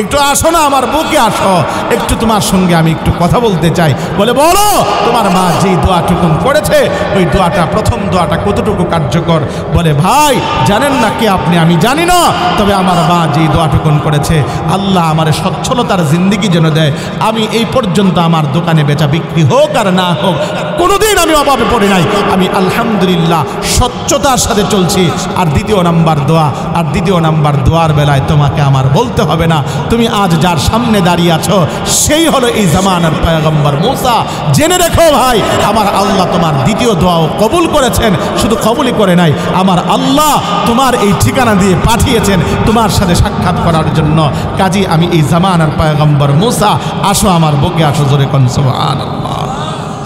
একটু আসো না আমার বুকে আসো, একটু তোমার সঙ্গে আমি একটু কথা বলতে চাই। বলে বলো, তোমার মা যেই দোয়াটুকুন করেছে ওই দোয়াটা, প্রথম দোয়াটা কতটুকু কার্যকর? বলে ভাই জানেন না কে আপনি? আমি জানি না, তবে আমার মা যেই দোয়াটুকুন করেছে, আল্লাহ আমার সচ্ছলতার জিন্দেগি যেন দেয়, আমি এই পর্যন্ত আমার দোকানে বেচা বিক্রি হোক আর না হোক কোনোদিন আমি অভাবে পড়ি নাই, আমি আলহামদুলিল্লাহ স্বচ্ছতার সাথে চলছি। আর দ্বিতীয় নাম্বার দোয়া, আর দ্বিতীয় নাম্বার দোয়ার বেলায় তোমাকে আমার বলতে হবে না, তুমি আজ যার সামনে দাঁড়িয়ে আছো সেই হলো এই জামানার পয়গম্বর মুসা। জেনে রেখো ভাই, আমার আল্লাহ তোমার দ্বিতীয় দোয়াও কবুল করেছেন, শুধু কবুলই করে নাই, আমার আল্লাহ তোমার এই ঠিকানা দিয়ে পাঠিয়েছেন তোমার সাথে সাক্ষাৎ করার জন্য। কাজী আমি এই জামানার পয়গম্বর মুসা, আসো আমার বুকে আসো, জোরে কোন সুবহানাল্লাহ।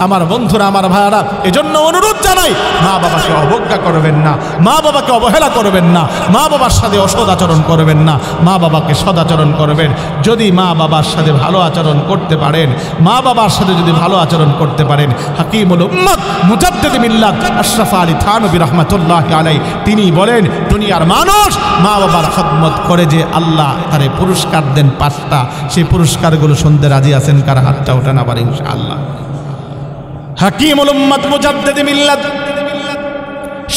আমার বন্ধুরা, আমার ভাইয়ারা, এজন্য অনুরোধ জানাই, মা বাবাকে অবজ্ঞা করবেন না, মা বাবাকে অবহেলা করবেন না, মা বাবার সাথে অসৎ আচরণ করবেন না, মা বাবাকে সদাচরণ করবেন। যদি মা বাবার সাথে ভালো আচরণ করতে পারেন, মা বাবার সাথে যদি ভালো আচরণ করতে পারেন, হাকিমুল উম্মত মুজাদ্দিদ মিল্লাত আশরাফ আলী থানভী রাহমাতুল্লাহি আলাইহি তিনি বলেন, দুনিয়ার মানুষ মা বাবার খিদমত করে যে আল্লাহ তারে পুরস্কার দেন 5টা, সেই পুরস্কারগুলো শুনতে রাজি আছেন? কার হাতটা ওঠেন আবার ইনশাআল্লাহ। হাকিমুল উম্মত মুজাদ্দিদ মিল্লাত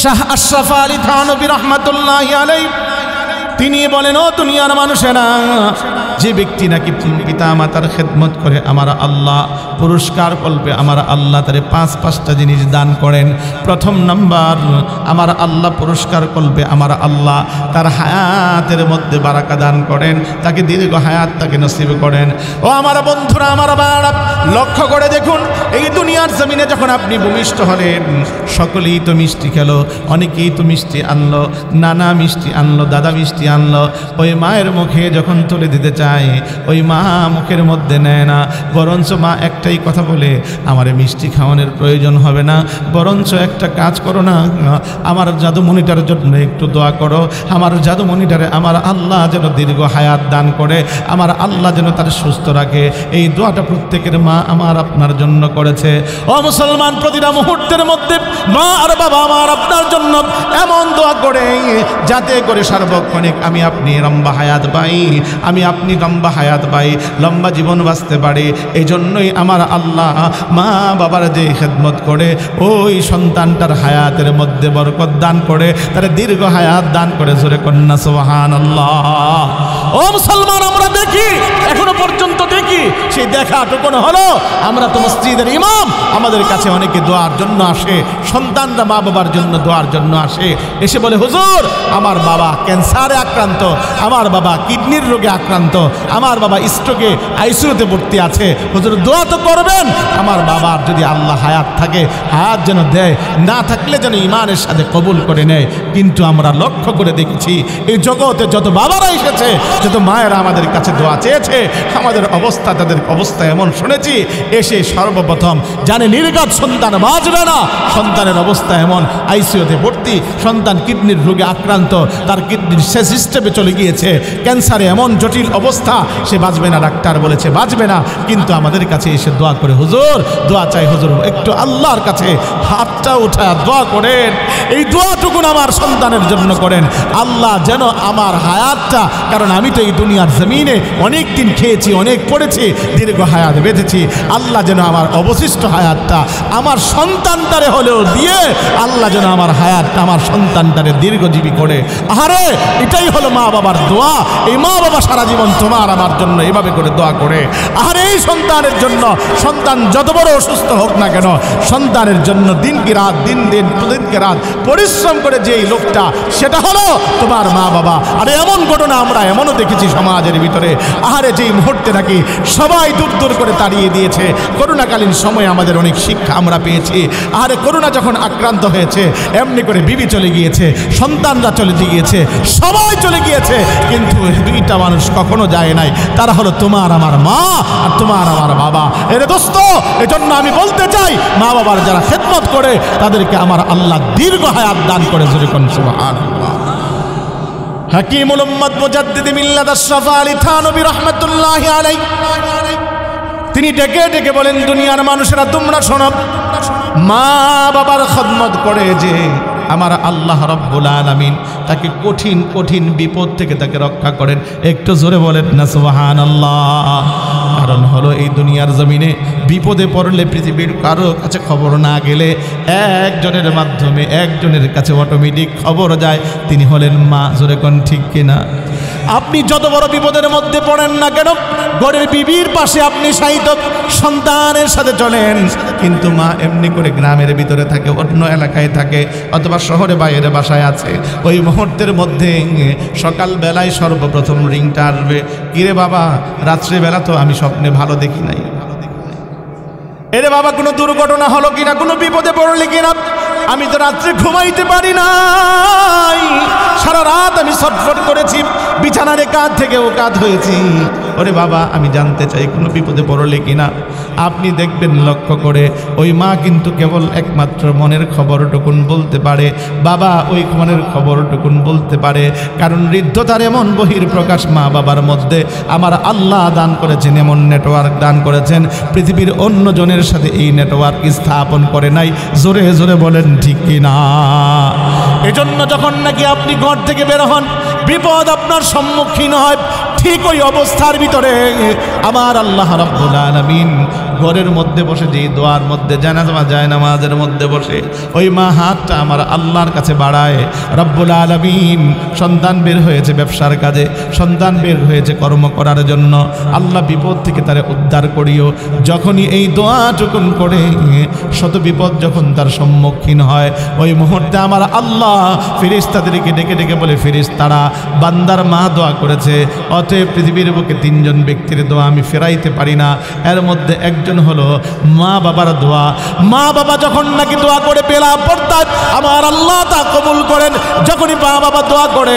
শাহ আশরাফ আলী থানভী রাহমাতুল্লাহি আলাইহি তিনি বলেন, ও দুনিয়ার মানুষেরা, যে ব্যক্তি নাকি পিতা মাতার খেদমত করে আমার আল্লাহ পুরস্কার কল্পে আমার আল্লাহ তারে পাঁচটা জিনিস দান করেন। প্রথম নাম্বার, আমার আল্লাহ পুরস্কার কল্পে আমার আল্লাহ তার হায়াতের মধ্যে বারাকা দান করেন, তাকে দীর্ঘ হায়াত তাকে নসিব করেন। ও আমার বন্ধুরা, আমার বাবা, লক্ষ্য করে দেখুন, এই দুনিয়ার জমিনে যখন আপনি ভূমিষ্ঠ হলেন, সকলেই তো মিষ্টি খেলো, অনেকেই তো মিষ্টি আনলো, নানা মিষ্টি আনলো, দাদা মিষ্টি আনলো। ওই মায়ের মুখে যখন তুলে দিতে চায়, ওই মা মুখের মধ্যে নেয় না, বরঞ্চ মা একটাই কথা বলে, আমার মিষ্টি খাওয়ানোর প্রয়োজন হবে না, বরঞ্চ একটা কাজ করো না, আমার জাদুমণিটার জন্য একটু দোয়া করো, আমার জাদুমণিটারে আমার আল্লাহ যেন দীর্ঘ হায়াত দান করে, আমার আল্লাহ যেন তার সুস্থ রাখে। এই দোয়াটা প্রত্যেকের মা আমার আপনার জন্য করেছে। ও মুসলমান, প্রতিটা মুহূর্তের মধ্যে মা আর বাবা আমার আপনার জন্য এমন দোয়া করে যাতে করে সার্বক্ষণিক আমি আপনি লম্বা হায়াত পাই, আমি আপনি লম্বা হায়াত পাই, লম্বা জীবন বাঁচতে পারি। এই জন্যই আমার আল্লাহ মা বাবার যে খেদমত করে ওই সন্তানটার হায়াতের মধ্যে বরকত দান করে, তার দীর্ঘ হায়াত দান করে। জোরে কন্যা সুবহানাল্লাহ। ও মুসলমান, আমরা দেখি, এখনো পর্যন্ত দেখি, সেই দেখাটুকুন হলো আমরা তো মসজিদের ইমাম, আমাদের কাছে অনেকে দোয়ার জন্য আসে, সন্তানরা মা বাবার জন্য দোয়ার জন্য আসে, এসে বলে, হুজুর আমার বাবা ক্যান্সারে আক্রান্ত, আমার বাবা কিডনির রোগে আক্রান্ত, আমার বাবা স্ট্রোকে আইসিইউতে ভর্তি আছে, হুজুর দোয়া তো করবেন আমার বাবার যদি আল্লাহ হায়াত থাকে, হায়াত যেন দেয়, না থাকলে যেন ইমানের সাথে কবুল করে নেয়। কিন্তু আমরা লক্ষ্য করে দেখেছি, এই জগতে যত বাবারা এসেছে, যত মায়েরা আমাদের কাছে দোয়া চেয়েছে, আমাদের অবস্থা, তাদের অবস্থা এমন শুনেছি, এসে সর্বপ্রথম জানে নির্ঘাত সন্তান বাঁচবে না, সন্তানের অবস্থা এমন, আইসিইউতে ভর্তি, সন্তান কিডনির রোগে আক্রান্ত, তার কিডনির শেষ স্টেপে চলে গিয়েছে, ক্যান্সারে এমন জটিল অবস্থা, সে বাঁচবে না, ডাক্তার বলেছে বাঁচবে না, কিন্তু আমাদের কাছে এসে দোয়া করে, হুজুর দোয়া চাই, হুজুর একটু আল্লাহর কাছে হাতটা উঠা দোয়া করেন, এই দোয়াটুকুন আমার সন্তানের জন্য করেন, আল্লাহ যেন আমার হায়াতটা, কারণ আমি তো এই দুনিয়ার জমিনে অনেক দিন খেয়েছি, অনেক পড়েছি, দীর্ঘ হায়াত বেঁধেছি, আল্লাহ যেন আমার অবশিষ্ট হায়াতটা আমার সন্তানটারে হলেও দিয়ে আল্লাহ যেন আমার হায়াতটা আমার সন্তানটারে দীর্ঘজীবী করে। আরে এটাই হলো মা বাবার দোয়া। এই মা বাবা সারা জীবন তোমার আমার জন্য এভাবে করে দোয়া করে। আর এই সন্তানের জন্য, সন্তান যত বড় অসুস্থ হোক না কেন, সন্তানের জন্য দিনকে রাত, দিনকে রাত পরিশ্রম করে যেই লোকটা, সেটা হলো তোমার মা বাবা। আরে এমন ঘটনা আমরা এমনও দেখেছি সমাজের ভিতরে, আহারে যেই মুহূর্তে নাকি সবাই দূর দূর করে তাড়িয়ে দিয়েছে, করোনাকালীন সময়ে আমাদের অনেক শিক্ষা আমরা পেয়েছি। আরে করোনা যখন আক্রান্ত হয়েছে, এমনি করে বিবি চলে গিয়েছে, সন্তানরা চলে গিয়েছে, সবাই চলে গিয়েছে, কিন্তু দুইটা মানুষ কখনো যায় নাই, তারা হলো তোমার আমার মা আর তোমার আমার বাবা। এরে দোস্ত, এজন্য আমি বলতে চাই, মা বাবার যারা খেদমত করে তাদেরকে আমার আল্লাহ দীর্ঘ হায়াত দান করে। জোরে কোন সুবহানাল্লাহ। হাকিমুল উম্মত মুজাদ্দিদ মিল্লাত আশরাফ আলী থানভী রাহমাতুল্লাহি আলাইহি তিনি ডেকে ডেকে বলেন, দুনিয়ার মানুষেরা তোমরা শোনো, মা বাবার খেদমত করে যে আমার আল্লাহ রাব্বুল আলামিন তাকে কঠিন কঠিন বিপদ থেকে তাকে রক্ষা করেন। একটু জোরে বলেন না সুবহানাল্লাহ। কারণ হলো এই দুনিয়ার জমিনে বিপদে পড়লে পৃথিবীর কারো কাছে খবর না গেলে একজনের মাধ্যমে একজনের কাছে অটোমেটিক খবর যায়, তিনি হলেন মা। জোরে কোন ঠিক কিনা? আপনি যত বড় বিপদের মধ্যে পড়েন না কেন, ঘরের বিবির পাশে আপনি সাহিত্য সন্তানের সাথে চলেন, কিন্তু মা এমনি করে গ্রামের ভিতরে থাকে, অন্য এলাকায় থাকে, অথবা শহরে বাইরে বাসায় আছে। ওই মুহূর্তের মধ্যে সকালবেলায় সর্বপ্রথম রিংটা আসবে, কিরে বাবা রাত্রেবেলা তো আমি স্বপ্নে ভালো দেখি নাই, এরে বাবা কোনো দুর্ঘটনা হলো কিনা, কোনো বিপদে পড়লি কিনা, আমি তো রাত্রে ঘুমাইতে পারি নাই, সারা রাত আমি ছটফট করেছি, বিছানার কাঁধ থেকে ও কাঁধ হয়েছি, ওরে বাবা আমি জানতে চাই কোনো বিপদে পড়লে কিনা। আপনি দেখবেন লক্ষ্য করে, ওই মা কিন্তু কেবল একমাত্র মনের খবরটুকুন বলতে পারে, বাবা ওই মনের খবরটুকুন বলতে পারে, কারণ হৃদ্ধতার এমন বহির প্রকাশ মা বাবার মধ্যে আমার আল্লাহ দান করেছেন, এমন নেটওয়ার্ক দান করেছেন, পৃথিবীর অন্য জনের সাথে এই নেটওয়ার্ক স্থাপন করে নাই। জোরে জোরে বলেন ঠিক কিনা? এজন্য যখন নাকি আপনি ঘর থেকে বের হন, বিপদ আপনার সম্মুখীন হয়, ঠিক ওই অবস্থার ভিতরে আমার আল্লাহ রাব্বুল আলামিন ঘরের মধ্যে বসে, যেই দোয়ার মধ্যে যায় নামাজের মধ্যে বসে ওই মা হাতটা আমার আল্লাহর কাছে বাড়ায়, রব্বুল আলামিন সন্তান বের হয়েছে ব্যবসার কাজে, সন্তান বের হয়েছে কর্ম করার জন্য, আল্লাহ বিপদ থেকে তারে উদ্ধার করিও। যখনই এই দোয়াটুকুন করে শত বিপদ যখন তার সম্মুখীন হয়, ওই মুহূর্তে আমার আল্লাহ ফেরেশতাদেরকে ডেকে ডেকে বলে, ফেরেশতারা বান্দার মা দোয়া করেছে, অতএব পৃথিবীর বুকে তিনজন ব্যক্তির দোয়া আমি ফেরাইতে পারি না, এর মধ্যে একজন হলো মা বাবার দোয়া। মা বাবা যখন নাকি দোয়া করে পেলা পড়তাম, আমার আল্লাহ তা কবুল করেন। যখনই মা বাবা দোয়া করে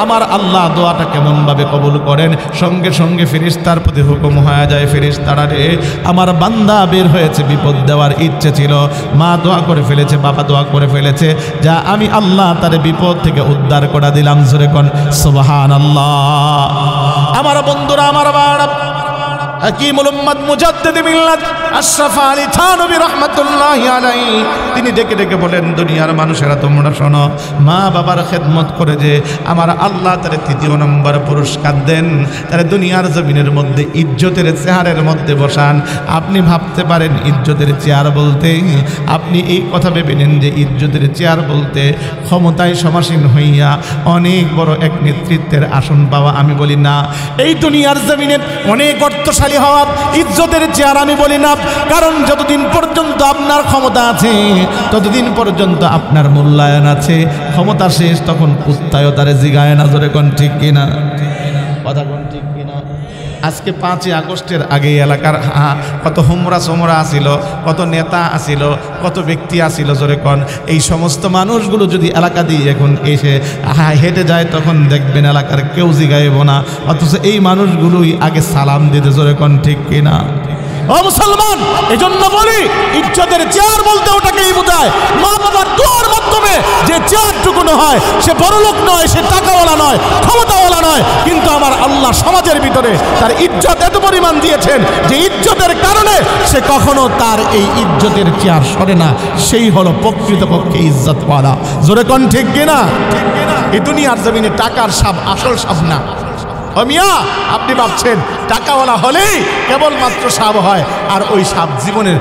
আমার আল্লাহ দোয়াটা কেমনভাবে কবুল করেন, সঙ্গে সঙ্গে ফেরেশতার প্রতি হুকুম হয়ে যায়, ফেরেশতারা রে আমার বান্দা বের হয়েছে, বিপদ দেওয়ার ইচ্ছে ছিল, মা দোয়া করে ফেলেছে, বাবা দোয়া করে ফেলেছে, যা আমি আল্লাহ তার বিপদ থেকে উদ্ধার করে দিলাম। জোরে কোন সুবহানাল্লাহ। আমার বন্ধুরা, আমার বাবা হাকিমুল উম্মাত মুজাদ্দিদ মিল্লাত আশরাফ আলী থানভী রাহমাতুল্লাহি আলাইহি তিনি ডেকে ডেকে বলেন, দুনিয়ার মানুষেরা তোমরা শোনো, মা বাবার খেদমত করে যে আমার আল্লাহ তার তৃতীয় নম্বর পুরস্কার দেন, তার দুনিয়ার জমিনের মধ্যে ইজ্জতের চেয়ারের মধ্যে বসান। আপনি ভাবতে পারেন ইজ্জতের চেয়ার বলতে, আপনি এই কথা ভেবে নেন যে ইজ্জতের চেয়ার বলতে ক্ষমতায় সমাসীন হইয়া অনেক বড় এক নেতৃত্বের আসন পাওয়া। আমি বলি না, এই দুনিয়ার জমিনে অনেক অর্থশালী হওয়া ইজ্জতের চেয়ার আমি বলি না, কারণ যতদিন পর্যন্ত আপনার ক্ষমতা আছে ততদিন পর্যন্ত আপনার মূল্যায়ন আছে, ক্ষমতা শেষ তখন কুত্তায়ও তারে জিগায় না। জোরে কোন ঠিক কিনা, কথা কোন ঠিক কিনা। আজকে 5ই আগস্টের আগে এলাকার কত হোমরা সোমরা আসিল, কত নেতা আসিল, কত ব্যক্তি আসিল, জোরে কোন। এই সমস্ত মানুষগুলো যদি এলাকা দিয়ে এখন এসে হেঁটে যায়, তখন দেখবেন এলাকার কেউ জিগাইব না, অথচ এই মানুষগুলোই আগে সালাম দিতে। জোরে কোন ঠিক কিনা। ও মুসলমান, এজন্য বলি ইজ্জতের চেয়ার বলতে ওটাকেই বোঝায়। মা বাবার দোয়ার মাধ্যমে যে চেয়ারটুকুনো হয়, সে বড়লোক নয়, সে টাকাওয়ালা নয়, ক্ষমতাওয়ালা নয়, কিন্তু আমার আল্লাহ সমাজের ভিতরে তার ইজ্জত এত পরিমাণ দিয়েছেন যে ইজ্জতের কারণে সে কখনো তার এই ইজ্জতের চেয়ার সরে না। সেই হলো প্রকৃতপক্ষে ইজ্জতওয়ালা। জোরে কোন ঠিক কিনা। এই দুনিয়ার জমিনে টাকার সাপ আসল সাপ না। ও মিয়া, আপনি ভাবছেন টাকাওয়ালা হলেই কেবলমাত্র সাপ হয়, আর ওই সাপ জীবনের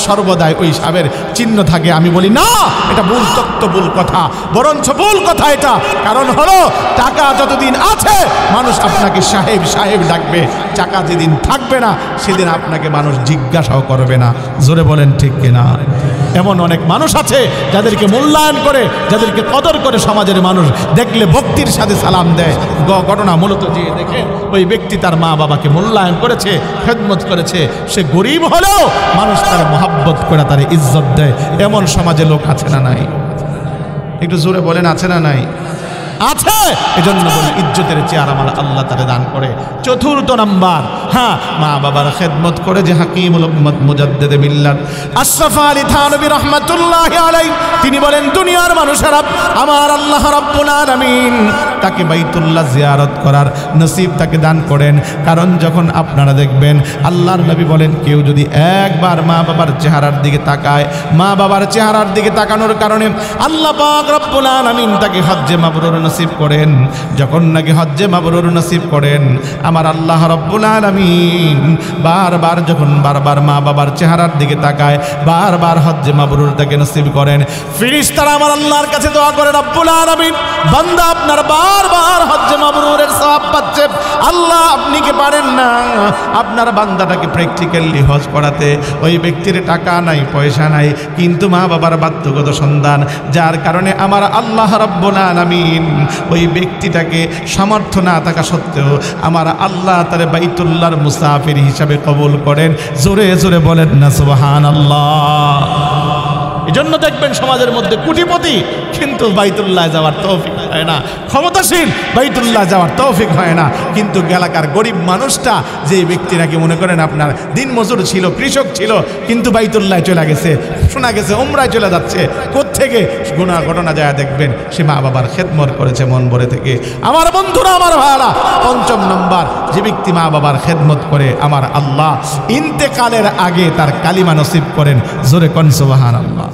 সর্বদাই ওই সাপের চিহ্ন থাকে। আমি বলি না, এটা ভুল তত্ত্ব, ভুল কথা, বরঞ্চ ভুল কথা এটা। কারণ হলো টাকা যতদিন আছে মানুষ আপনাকে সাহেব সাহেব ডাকবে, টাকা যেদিন থাকবে না সেদিন আপনাকে মানুষ জিজ্ঞাসাও করবে না। জোরে বলেন ঠিক কিনা। এমন অনেক মানুষ আছে যাদেরকে মূল্যায়ন করে, যাদেরকে কদর করে সমাজের মানুষ, দেখলে ভক্তির সাথে সালাম দেয়। ঘটনা মূলত যে দেখেন, ওই ব্যক্তি তার মা বাবাকে মূল্যায়ন করেছে, খেদমত করেছে, সে গরিব হলেও মানুষ তার মহাব্বত করে তার ইজ্জত দেয়। এমন সমাজে লোক আছে না নাই? একটু জোরে বলেন, আছে না নাই? আছে। এজন্য বলি ইজ্জতের চেয়ার আমার আল্লাহ তারে দান করে। চতুর্থ নাম্বার, হ্যাঁ, মা বাবার খেদমত করে যে হাকিমুল উম্মত মুজাদ্দিদ মিল্লাত আশরাফ আলী থানভী রাহমাতুল্লাহি আলাইহি তিনি বলেন, দুনিয়ার মানুষেরা আমার আল্লাহ রাব্বুল আলামিন তাকে বাইতুল্লাহ জিয়ারত করার নসিব তাকে দান করেন। কারণ যখন আপনারা দেখবেন আল্লাহর নবী বলেন, কেউ যদি একবার মা বাবার চেহারার দিকে তাকায়, মা বাবার চেহারার দিকে তাকানোর কারণে আল্লাহ পাক রব্বুল আলামিন তাকে হজ্জে মাবরুর নসিব করেন। যখন নাকি হজ্জে মাবরুর নসিব করেন, আমার আল্লাহ রব্বুল আলামিন বারবার যখন বারবার মা বাবার চেহারার দিকে তাকায়, বারবার হজ্জে মাবরুর তাকে নসিব করেন। ফেরেশতারা আমার আল্লাহর কাছে দোয়া করে, রব্বুল আলামিন বান্দা আপনার বারবার হজ্জে মাবরুরের সওয়াব পাচ্ছে, আল্লাহ আপনি কি পারেন না আপনার বান্দাটাকে প্র্যাকটিক্যালি হজ করাতে? ওই ব্যক্তির টাকা নাই, পয়সা নাই, কিন্তু মা বাবার বাধ্যগত সন্তান, যার কারণে আমার আল্লাহ রব্বুল আলামিন ওই ব্যক্তিটাকে সামর্থ্য না থাকা সত্ত্বেও আমার আল্লাহ তার বাইতুল্লাহর মুসাফির হিসাবে কবুল করেন। জোরে জোরে বলেন না সুবহানাল্লাহ। এজন্য দেখবেন সমাজের মধ্যে কোটিপতি কিন্তু বাইতুল্লাহ যাওয়ার তৌফিক হয় না, ক্ষমতাসীন বাইতুল্লাহ যাওয়ার তৌফিক হয় না, কিন্তু এলাকার গরিব মানুষটা, যে ব্যক্তি নাকি মনে করেন আপনার দিন মজুর ছিল, কৃষক ছিল, কিন্তু বাইতুল্লাহ চলে গেছে, শোনা গেছে উমরায় চলে যাচ্ছে, কোত্থেকে গুনাহ ঘটনা যায় দেখবেন সে মা বাবার খেদমত করেছে মন ভরে থেকে। আমার বন্ধুরা, আমার ভাইরা, পঞ্চম নম্বর, যে ব্যক্তি মা বাবার খেদমত করে আমার আল্লাহ ইন্তেকালের আগে তার কালিমা নসিব করেন। জোরে কোন সুবহানাল্লাহ।